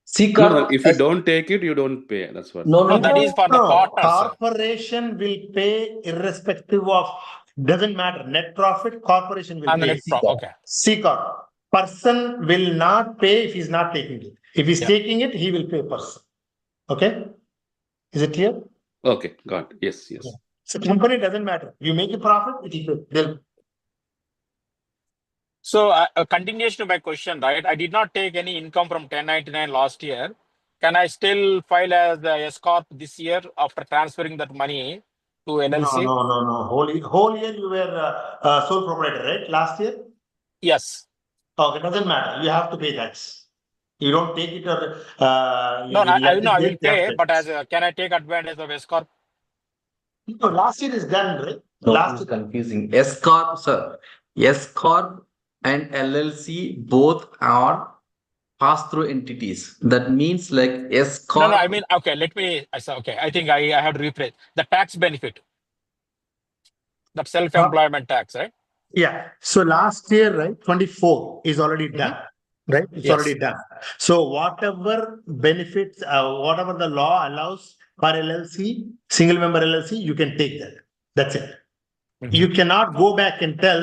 C No, corp. if you don't take it, you don't pay. That's what. No, No, no, that no. is for the No, partners, sir. corporation will pay irrespective of, doesn't matter, net profit, corporation will And the pay. net profit. Okay. C corp. Person will not pay if he's not taking it. If he's Yeah. taking it, he will pay person. Okay? Is it clear? Okay. Got it. Yes. So company doesn't matter. You make a profit, it will pay. They'll So a continuation to my question, right? I did not take any income from 1099 last year. Can I still file as a S corp this year after transferring that money to LLC? No. Whole year you were sole proprietor, right? Last year? Yes. Okay, doesn't matter. You have to pay tax. You don't take it or No, you I let know I it will there, pay, but can I take advantage of S corp? No, last year is done, right? No, Last it's confusing. S corp, sir. S corp and LLC both are pass-through entities. That means like S No, corp. I mean, okay, I think I have to rephrase the tax benefit, that self-employment tax, right? Yeah. So last year, right, 24 is already done, right? It's Yes. already done. So whatever benefits, whatever the law allows for LLC, single member LLC, you can take that. That's it. You cannot go back and tell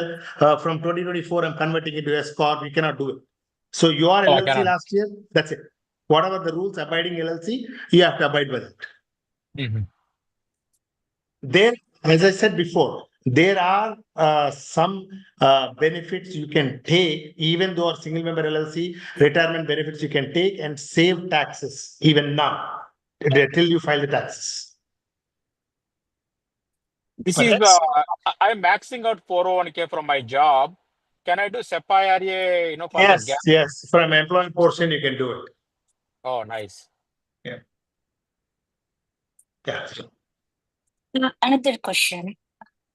from 2024, I'm converting it to S corp. You cannot do it. So you are Oh, I LLC cannot. last year. That's it. Whatever the rules abiding LLC, you have to abide by that. There, as I said before, there are some benefits you can take, even though a single member LLC, retirement benefits you can take and save taxes even now till you file the taxes. This But is that's- I'm maxing out 401k from my job. Can I do SEPA IRA, for the gap? Yes. From employee portion, you can do it. Oh, nice. Yeah. Another question.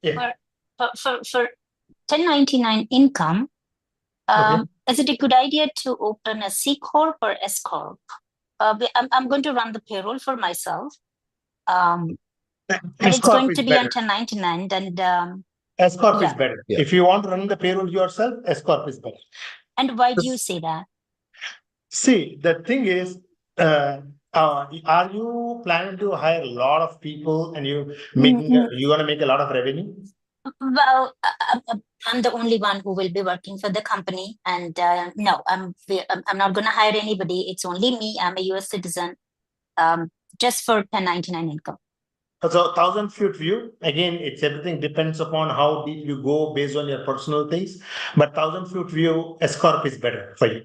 Yeah. For 1099 income, is it a good idea to open a C corp or S corp? I'm going to run the payroll for myself. And S it's corp going is to be better. on 1099 and S corp is yeah. better. Yeah. If you want to run the payroll yourself, S corp is better. And why do you say that? See, the thing is, are you planning to hire a lot of people and you gonna make a lot of revenue? Well, I'm the only one who will be working for the company, and no, I'm not going to hire anybody. It's only me. I'm a U.S. citizen, just for 1099 income. So 1,000 foot view, again, it's everything depends upon how deep you go based on your personal things. But 1,000 foot view, S corp is better for you.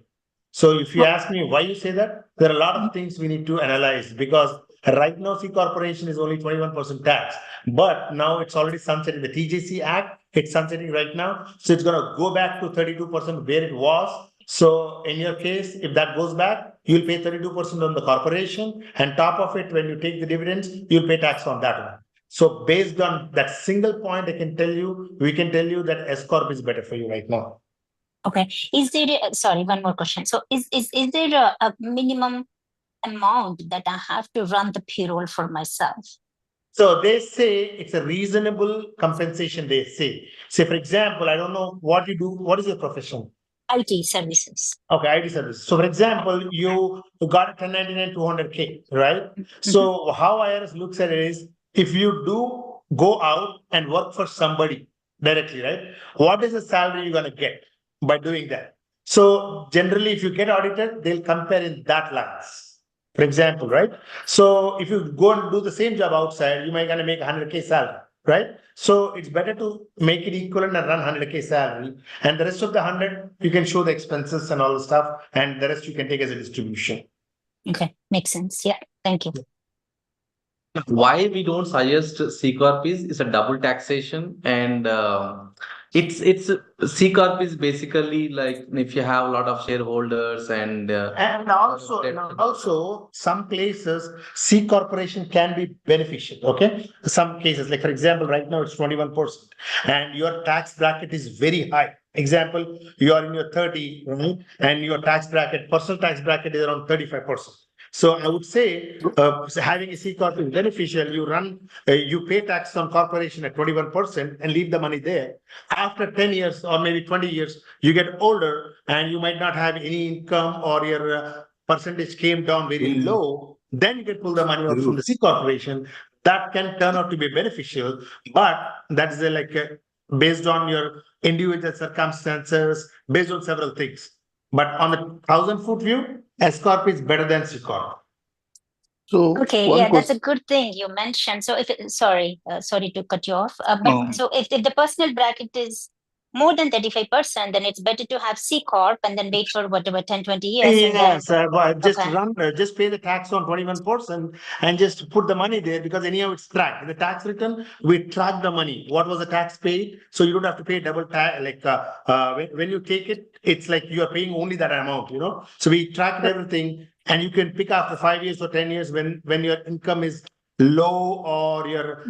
So if you ask me why you say that, there are a lot of things we need to analyze because right now C corporation is only 21% tax, but now it's already sunsetting the TJC Act. It's sunsetting right now, so it's going to go back to 32% where it was. So in your case, if that goes back, you'll pay 32% on the corporation, and top of it, when you take the dividends, you'll pay tax on that one. So based on that single point, we can tell you that S corp is better for you right now. Okay. Is there sorry, one more question. So is there a minimum amount that I have to run the payroll for myself? So they say it's a reasonable compensation. They say, for example, I don't know what you do. What is your profession? IT services. Okay, IT service. So, for example, you got a 1099 200K, right? So, how IRS looks at it is if you do go out and work for somebody directly, right? What is the salary you're going to get by doing that? So, generally, if you get audited, they'll compare in that lines. For example, right? So, if you go and do the same job outside, you might going to make 100K salary, right? So it's better to make it equivalent and run 100K salary, and the rest of the 100 you can show the expenses and all the stuff, and the rest you can take as a distribution. Okay, makes sense. Yeah, thank you. Why we don't suggest C corp is a double taxation, and it's C corp is basically like if you have a lot of shareholders and also some places C corporation can be beneficial. Okay, some cases like for example right now it's 21% and your tax bracket is very high. Example, you are in your 30, right? And your tax bracket, personal tax bracket is around 35%. So I would say having a C corp is beneficial. You pay tax on corporation at 21% and leave the money there. After 10 years or maybe 20 years, you get older and you might not have any income or your percentage came down very low. Then you can pull the money out from the C corporation. That can turn out to be beneficial, but that is based on your individual circumstances, based on several things. But on the 1,000 foot view, S corp is better than C corp. So okay, one yeah, that's question. a good thing you mentioned. So if sorry to cut you off, but No. so if the personal bracket is more than 35%, then it's better to have C corp and then wait for whatever 10-20 years. Yes, and then just pay the tax on 21% and just put the money there because anyhow it's tracked. In the tax return, we track the money. What was the tax paid? So you don't have to pay double tax. When you take it, it's like you are paying only that amount, So we tracked everything and you can pick after 5 years or 10 years when your income is low or your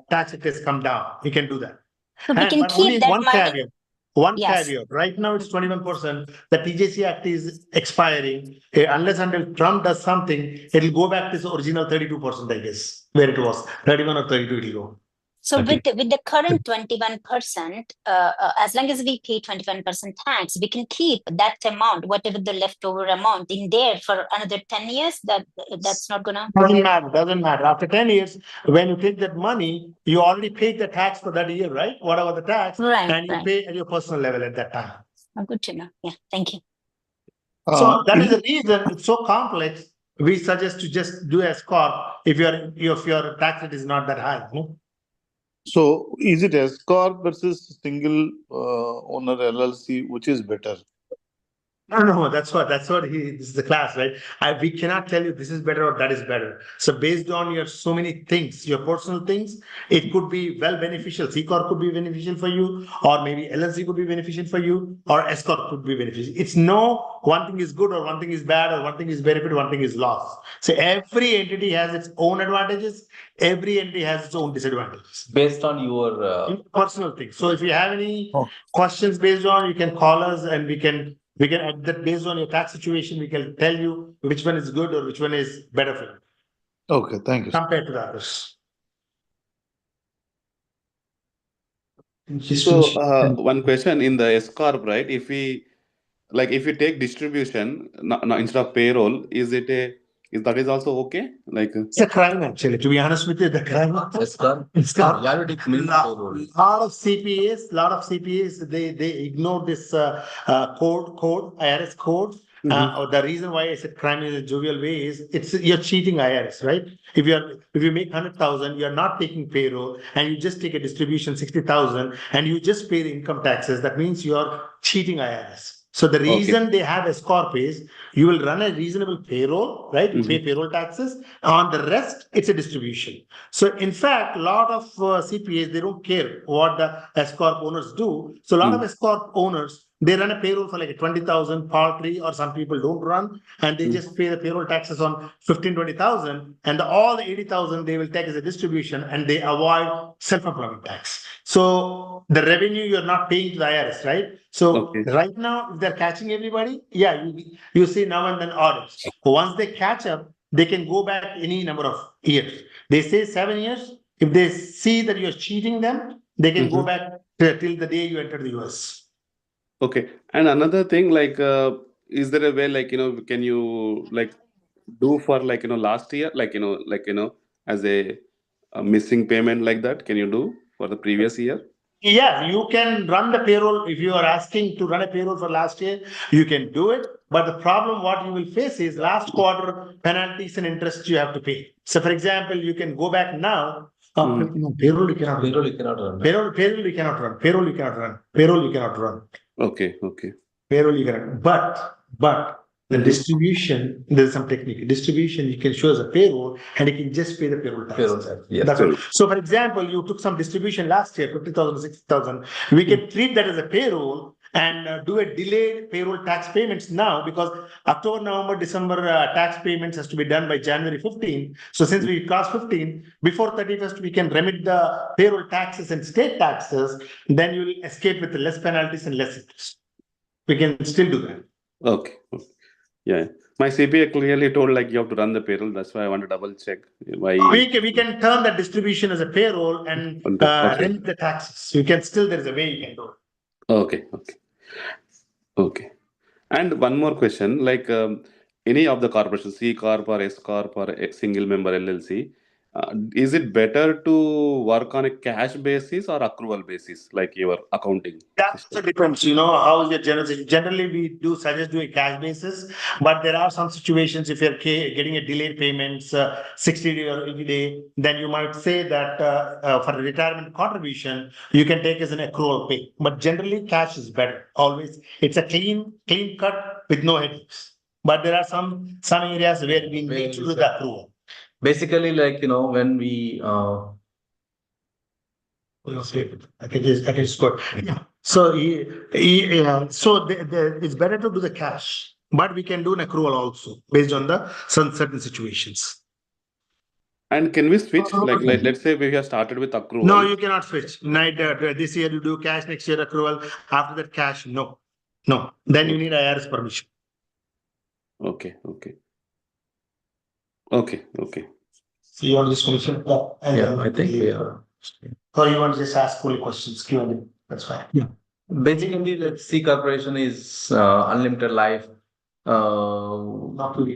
tax rate has come down. You can do that. so we can But only keep that one money. caveat. One Yes. caveat. Right now it's 21%. The TJC Act is expiring. Unless until Trump does something, it'll go back to its original 32%, I guess, where it was. 31 or 32 it'll go. So Okay. with the current 21%, as long as we pay 21% tax, we can keep that amount, whatever the leftover amount, in there for another 10 years. That's not gonna. Doesn't matter. After 10 years, when you take that money, you already paid the tax for that year, right? Whatever the tax, Right, and you right. pay at your personal level at that time. Oh, good to know. Yeah, thank you. So that is the reason it's so complex. We suggest to just do a corp if your tax rate is not that high. No? So is it S corp versus single owner LLC, which is better? No, that's what this is the class, right? We cannot tell you this is better or that is better. So based on your so many things, your personal things, it could be well beneficial. C corp could be beneficial for you, or maybe LLC could be beneficial for you, or S corp could be beneficial. It's no one thing is good or one thing is bad or one thing is benefit, one thing is loss. So every entity has its own advantages. Every entity has its own disadvantages based on your personal things. So if you have any questions based on, you can call us and we can at that based on your tax situation, we can tell you which one is good or which one is better for you Okay, thank you. compared to the others. So one question in the S corp, right? If we take distribution instead of payroll, is that is also okay? Like It's a crime, actually. To be honest with you, the crime. It's crime. Lot of CPAs, they ignore this IRS code. The reason why I said crime in a jovial way is you're cheating IRS, right? If you make 100,000, you're not taking payroll, and you just take a distribution 60,000, and you just pay the income taxes. That means you're cheating IRS. So the reason they have S corp is you will run a reasonable payroll, right? You pay payroll taxes. On the rest, it's a distribution. So in fact, a lot of CPAs, they don't care what the S corp owners do. So a lot of S corp owners, they run a payroll for like a 20,000 partly, or some people don't run, and they just pay the payroll taxes on 15, 20,000, and all the 80,000 they will take as a distribution, and they avoid self-employment tax. So the revenue you're not paying to the IRS, right? So right now, if they're catching everybody, you see now and then audits. Once they catch up, they can go back any number of years. They say 7 years. If they see that you're cheating them, they can go back till the day you enter the US. Okay. And another thing, is there a way, can you do for last year, as a missing payment like that? Can you do for the previous year? Yeah, you can run the payroll. If you are asking to run a payroll for last year, you can do it. But the problem, what you will face is last quarter penalties and interest you have to pay. So, for example, you can go back now. Payroll you cannot run. Payroll you cannot run. Payroll you cannot run. Payroll you cannot run. Payroll you cannot run. Okay. Payroll you cannot. But the distribution, there's some technique. Distribution, you can show as a payroll, and you can just pay the payroll tax. That's all. So, for example, you took some distribution last year, 50,000, 60,000. We can treat that as a payroll and do a delayed payroll tax payments now, because October, November, December tax payments has to be done by January 15. So since we cross 15, before 31st, we can remit the payroll taxes and state taxes. Then you will escape with less penalties and less interest. We can still do that. Okay. Yeah. My CPA clearly told you have to run the payroll. That's why I want to double check. Why we can turn that distribution as a payroll and remit the taxes. You can still, there's a way you can do it. Okay. And one more question, any of the corporations, C corp or S corp or a single member LLC, is it better to work on a cash basis or accrual basis, like your accounting? That also depends, how is your generation. Generally, we do suggest doing cash basis, but there are some situations if you're getting a delayed payments, 60 day or 80 day, then you might say that for a retirement contribution, you can take as an accrual pay. But generally, cash is better. Always, it's a clean cut with no headaches. But there are some areas where we need to do the accrual. Basically, when we I can just go. Yeah. So it's better to do the cash, but we can do an accrual also based on the certain situations. And can we switch? Let's say we have started with accrual. No, you cannot switch. This year you do cash, next year accrual. After that, cash, no. Then you need IRS permission. Okay. So you want this question? Yeah, I think we are. Or you want to just ask fully questions, Q&A? That's fine. Yeah. Basically, C corporation is unlimited life.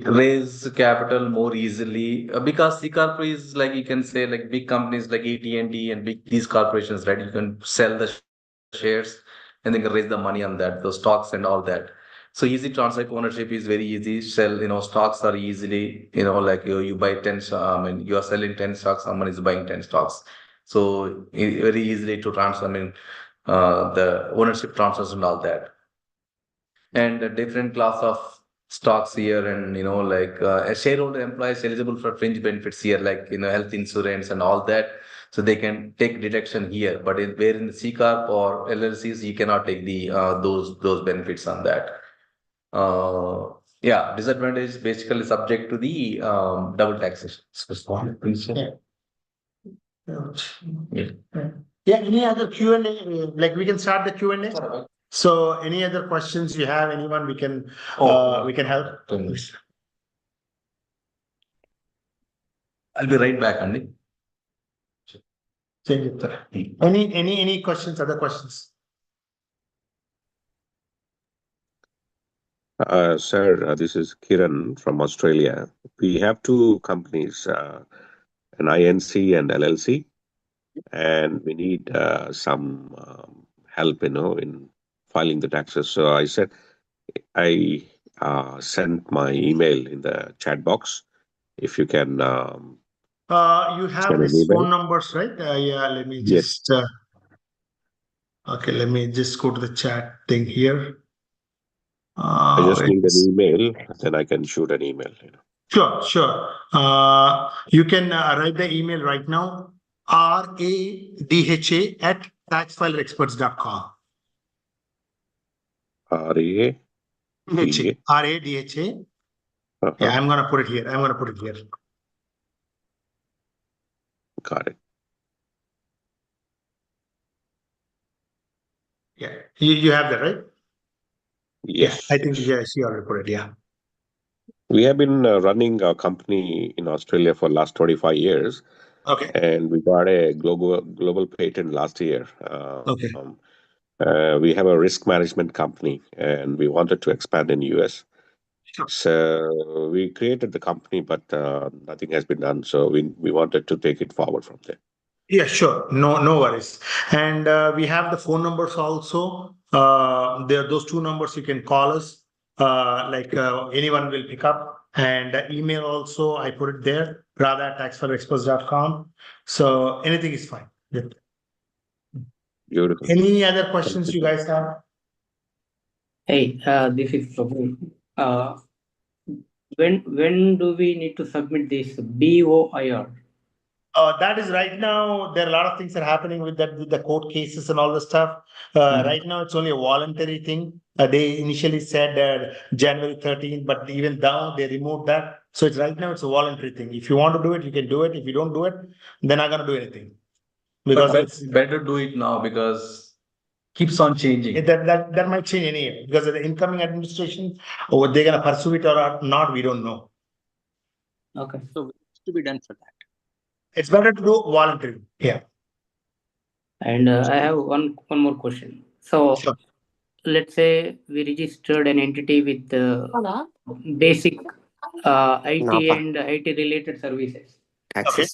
Raise capital more easily because C corp is you can say big companies like AT&T and these corporations, right? You can sell the shares and then raise the money on that, those stocks and all that. So easy transfer of ownership is very easy. Sell, stocks are easily, you buy 10, you are selling 10 stocks, someone is buying 10 stocks. So very easily to transfer, the ownership transfers and all that. And a different class of stocks here, and a shareholder employee is eligible for fringe benefits here, health insurance and all that. So they can take deduction here, but where in the C corp or LLCs, you cannot take the those benefits on that. Disadvantage is basically subject to the double taxation. Yeah. Any other Q&A? We can start the Q&A. So, any other questions you have? Anyone we can help? I'll be right back, Andy. Change it. Any questions? Other questions? Sir, this is Kiran from Australia. We have two companies, an INC and LLC, and we need some help, in filing the taxes. So I said I sent my email in the chat box. If you can You have send an these phone email. numbers, right? Yeah, let me Yes. just okay, let me just go to the chat thing here. I just need an It's- email, then I can shoot an email. Sure. You can write the email right now. radha@taxfilerexperts.com. RA. DHA. RADHA. Yeah, I'm gonna put it here. Got it. Yeah, you have that, right? Yes. Yeah, I think she already put it. Yeah. We have been running a company in Australia for last 25 years. Okay. And we got a global patent last year. Okay. We have a risk management company, and we wanted to expand in US. Sure. So we created the company, but nothing has been done. So we wanted to take it forward from there. Yeah, sure. No worries. And we have the phone numbers also. There are those two numbers you can call us. Anyone will pick up. And email also, I put it there, radha@taxfilerexperts.com. So anything is fine. Yeah. Beautiful. Any other questions you guys have? Hey, this is Prabhu. When do we need to submit this BOIR? That is right now. There are a lot of things that are happening with that, with the court cases and all the stuff. Right now, it's only a voluntary thing. They initially said January 13th, but even now they removed that. So it's right now it's a voluntary thing. If you want to do it, you can do it. If you don't do it, they're not gonna do anything. Because But it's better do it now because keeps on changing. that might change any year because of the incoming administration, or they're gonna pursue it or not, we don't know. Okay, so what's to be done for that? It's better to do voluntary. Yeah. And I have one more question. So Sure. let's say we registered an entity with basic IT NAPA. and IT related services. Okay.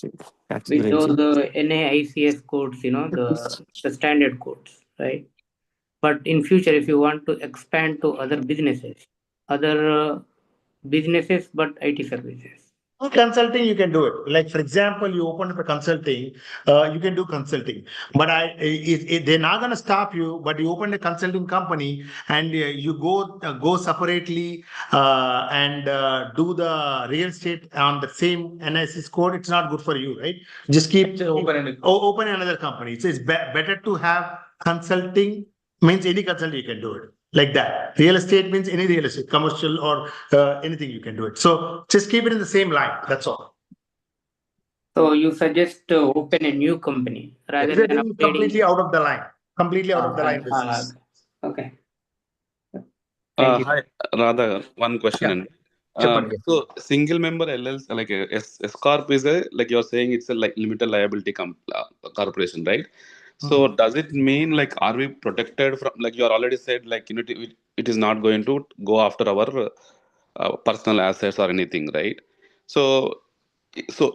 With those NAICS codes, the standard codes, right? But in future, if you want to expand to other businesses, but IT services. Consulting, you can do it. Like, for example, you open up a consulting, you can do consulting. But they're not going to stop you. But you open a consulting company and you go separately and do the real estate on the same NICS code. It's not good for you, right? Just keep open another company. So it's better to have consulting. Means any consulting you can do it. Like that. Real estate means any real estate, commercial or anything you can do it. So just keep it in the same line. That's all. So you suggest to open a new company rather than upgrading. Completely out of the line. Completely out of the line business. Okay. Hi, Radha, one question. Yeah. So single member LLC, like S corp is like you're saying it's a like limited liability corporation, right? So does it mean like are we protected from, like you are already said, like it is not going to go after our personal assets or anything, right? So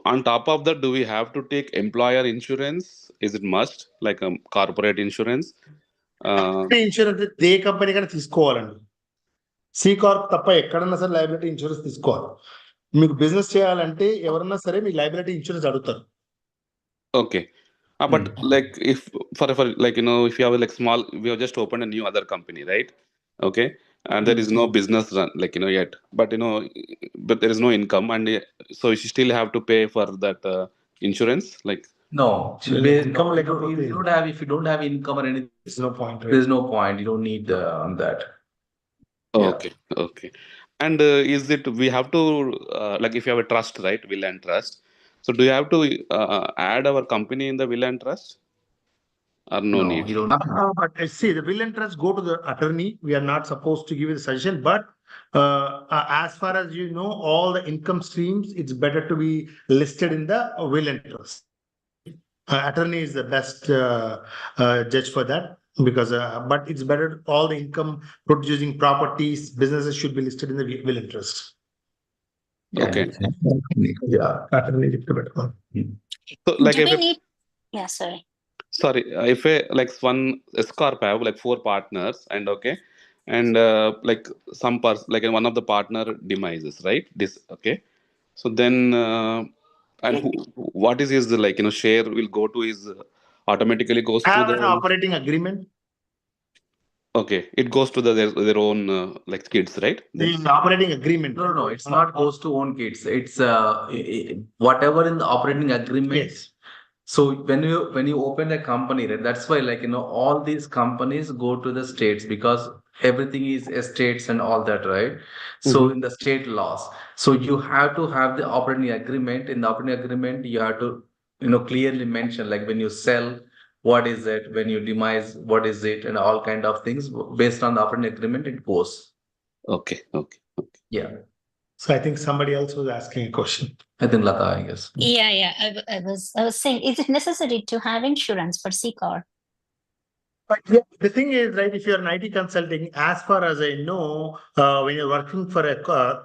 on top of that, do we have to take employer insurance? Is it must, like corporate insurance? Insurance ఏ company కన్నా తీసుకోవాలండి. C Corp తప్ప ఎక్కడన్నా సరే liability insurance తీసుకోవాలి. మీకు business చేయాలంటే ఎవరన్నా సరే మీ లైబిలిటీ ఇన్సూరెన్స్ అడుగుతారు. Okay. But like if for like if you have like small, we have just opened a new other company, right? Okay, and there is no business run like yet, but but there is no income, and so you still have to pay for that insurance, like. No, income like if you don't have income or anything, There's no point. Right? there's no point. You don't need that. Okay. And is it we have to like if you have a trust, right? Will and trust. So do you have to add our company in the will and trust? Or no need? You don't. But see, the will and trust go to the attorney. We are not supposed to give you the suggestion. But as far as you know, all the income streams, it's better to be listed in the will and trust. Attorney is the best judge for that, because but it's better all the income producing properties, businesses should be listed in the will interest. Okay. Yeah, attorney is the better one. So like Do if we a, need? Yeah, sorry. sorry, if a like one Scorp have like 4 partners and okay, and like some person like one of the partner demises, right? This okay. So then and what is his like share will go to his automatically goes to Have an the operating agreement. okay, it goes to their own like kids, right? The operating agreement. No, it's not goes to own kids. It's whatever in the operating agreement. Yes. So when you open a company, right, that's why all these companies go to the states because everything is estates and all that, right? So in the state laws, so you have to have the operating agreement. In the operating agreement, you have to clearly mention like when you sell, what is it? When you demise, what is it? And all kind of things based on the operating agreement, it goes. Okay. Yeah, So I think somebody else was asking a question. I think Lata, I guess. Yeah. I was saying, is it necessary to have insurance for C-Corp? But yeah, the thing is, right, if you're an IT consulting, as far as I know, when you're working for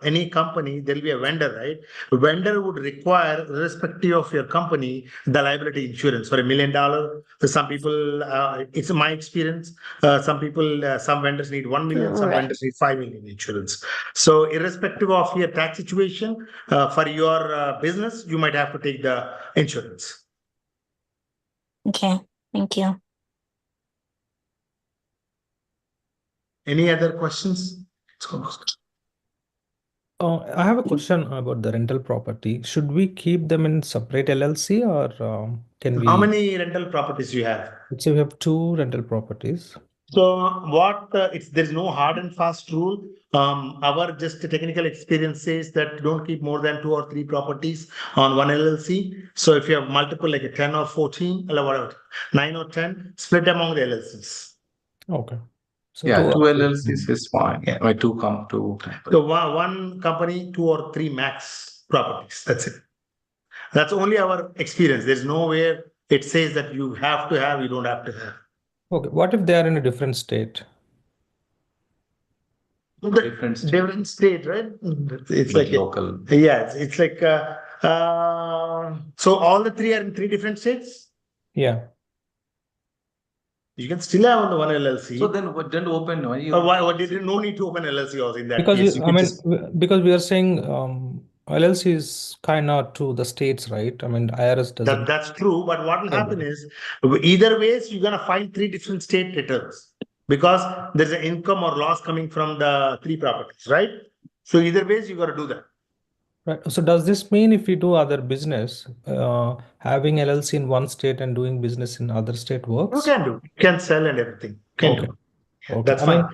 any company, there'll be a vendor, right? A vendor would require, irrespective of your company, the liability insurance for $1 million. For some people, it's my experience. Some people, some vendors need 1 million, some Right. vendors need 5 million insurance. So, irrespective of your tax situation, for your business, you might have to take the insurance. Okay, thank you. Any other questions? I have a question about the rental property. Should we keep them in separate LLC or can we? How many rental properties you have? Let's say we have 2 rental properties. So what there's no hard and fast rule. Our just technical experience says that don't keep more than 2 or 3 properties on one LLC. So if you have multiple like a 10 or 14 or whatever, 9 or 10, split among the LLCs. Okay. So Yeah, 2 two or 3. LLCs is fine. Yeah, my two come to. So one company, 2 or 3 max properties. That's it. That's only our experience. There's nowhere it says that you have to have, you don't have to have. Okay. What if they are in a different state? Different state, right? It's But like local. Yeah, it's like so all the 3 are in 3 different states. Yeah. You can still have on the one LLC. So then what didn't open? Why did you no need to open LLC also in that Because case? because we are saying LLC is kind of to the states, right? I mean, IRS doesn't. That's true, but what will happen is either ways you're gonna file 3 different state returns because there's an income or loss coming from the 3 properties, right? So either ways you got to do that. Right. So does this mean if we do other business, having LLC in one state and doing business in other state works? You can do. You can sell and everything. Can do. Okay. That's fine.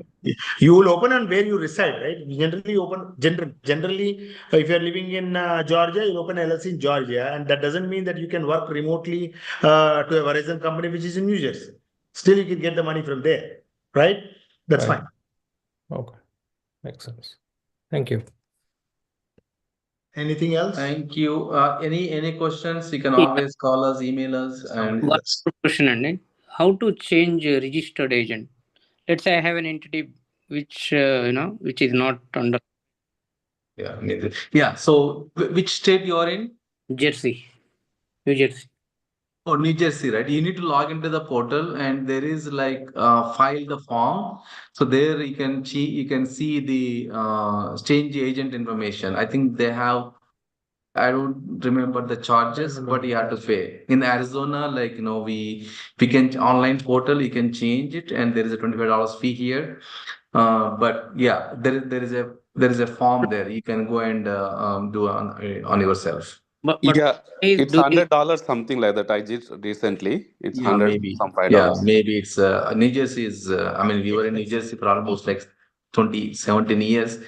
You will open on where you reside, right? You generally open generally if you're living in Georgia, you'll open LLC in Georgia, and that doesn't mean that you can work remotely to a Verizon company which is in New Jersey. Still, you can get the money from there, right? That's fine. Okay, makes sense. Thank you. Anything else? Thank you. Any questions? You can always call us, email us, and One question, and how to change a registered agent? Let's say I have an entity which which is not under. Yeah. So which state you are in? Jersey, New Jersey. Oh, New Jersey, right? You need to log into the portal, and there is like file the form. So there you can see the change agent information. I think they have. I don't remember the charges, but you have to pay. In Arizona, like we can online portal, you can change it, and there is a $25 fee here. But yeah, there is a form there. You can go and do on yourself. But yeah, it's $100 something like that. I did recently. It's 100 maybe. some $5. Yeah, maybe it's New Jersey is. I mean, we were in New Jersey for almost like 17 years.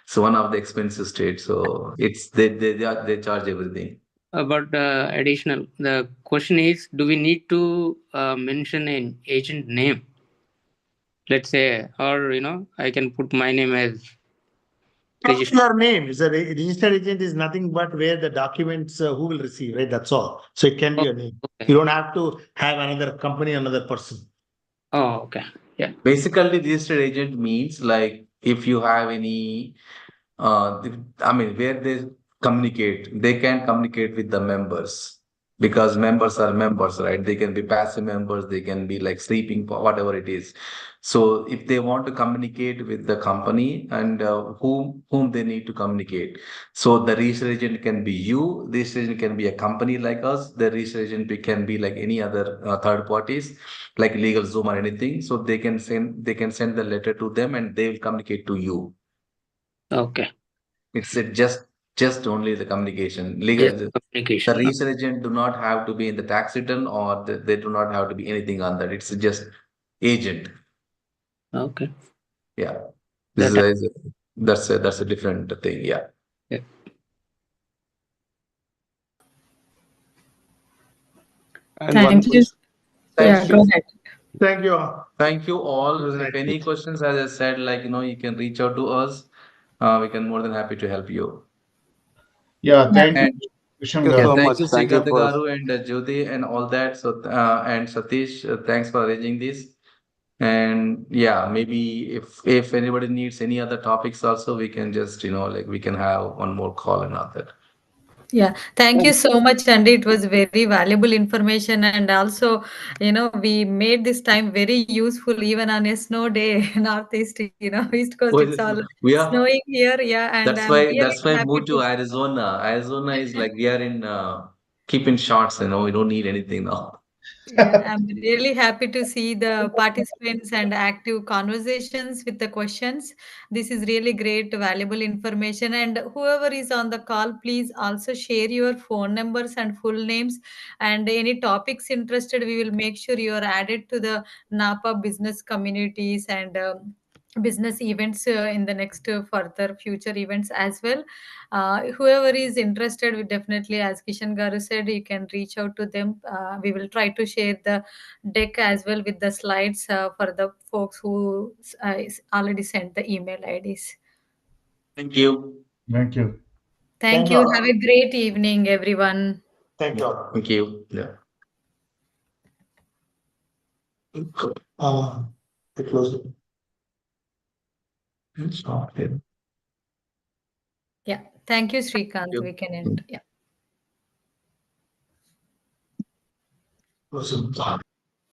So one of the expensive states. So it's they charge everything. But additional, the question is, do we need to mention an agent name? Let's say, or I can put my name as register. Your name is a registered agent is nothing but where the documents who will receive, right? That's all. So it can be your name. Okay. You don't have to have another company, another person. Oh, okay. Yeah. Basically, registered agent means like if you have any, I mean, where they communicate, they can communicate with the members because members are members, right? They can be passive members, they can be like sleeping, whatever it is. So if they want to communicate with the company and whom they need to communicate, so the research agent can be you, the research agent can be a company like us, the research agent can be like any other third parties, like legal Zoom or anything. So they can send the letter to them and they will communicate to you. Okay. It's just only the communication. Yes, The communication. research agent do not have to be in the tax return or they do not have to be anything on that. It's just agent. Okay. Yeah. This That is that's a different thing. Yeah. yeah. And one Thank you. question. Yeah, Thank go you. ahead. Thank you all. Thank you It all. was If nice. any questions, as I said, like you can reach out to us. We can more than happy to help you. Yeah, Yeah. thank you, And Kishan Thank you yeah, so Garu. thank much. you, Thank you Srikanth for Garu and Jyoti and all that. So and Satish, thanks for arranging this. And yeah, maybe if anybody needs any other topics also, we can just like we can have one more call and all that. Yeah, thank you so much, Andy. It was very valuable information, and also, we made this time very useful even on a snow day, Northeast, East Coast. Oh, It's all we are. snowing here, yeah, and That's I'm why really that's why I happy moved to. to Arizona. Arizona is like we are in keeping shots. We don't need anything now. Yeah, I'm really happy to see the participants and active conversations with the questions. This is really great, valuable information. And whoever is on the call, please also share your phone numbers and full names and any topics interested. We will make sure you are added to the NAPA business communities and business events in the next further future events as well. Whoever is interested, we definitely, as Kishan Garu said, you can reach out to them. We will try to share the deck as well with the slides for the folks who already sent the email IDs. Thank you. Thank you. Thank Thank you you. Have all. a great evening, everyone. Thank you all. Thank you. Yeah. They close it. It's not here. Yeah. Thank you, Srikanth. We can end. Yeah. Close it.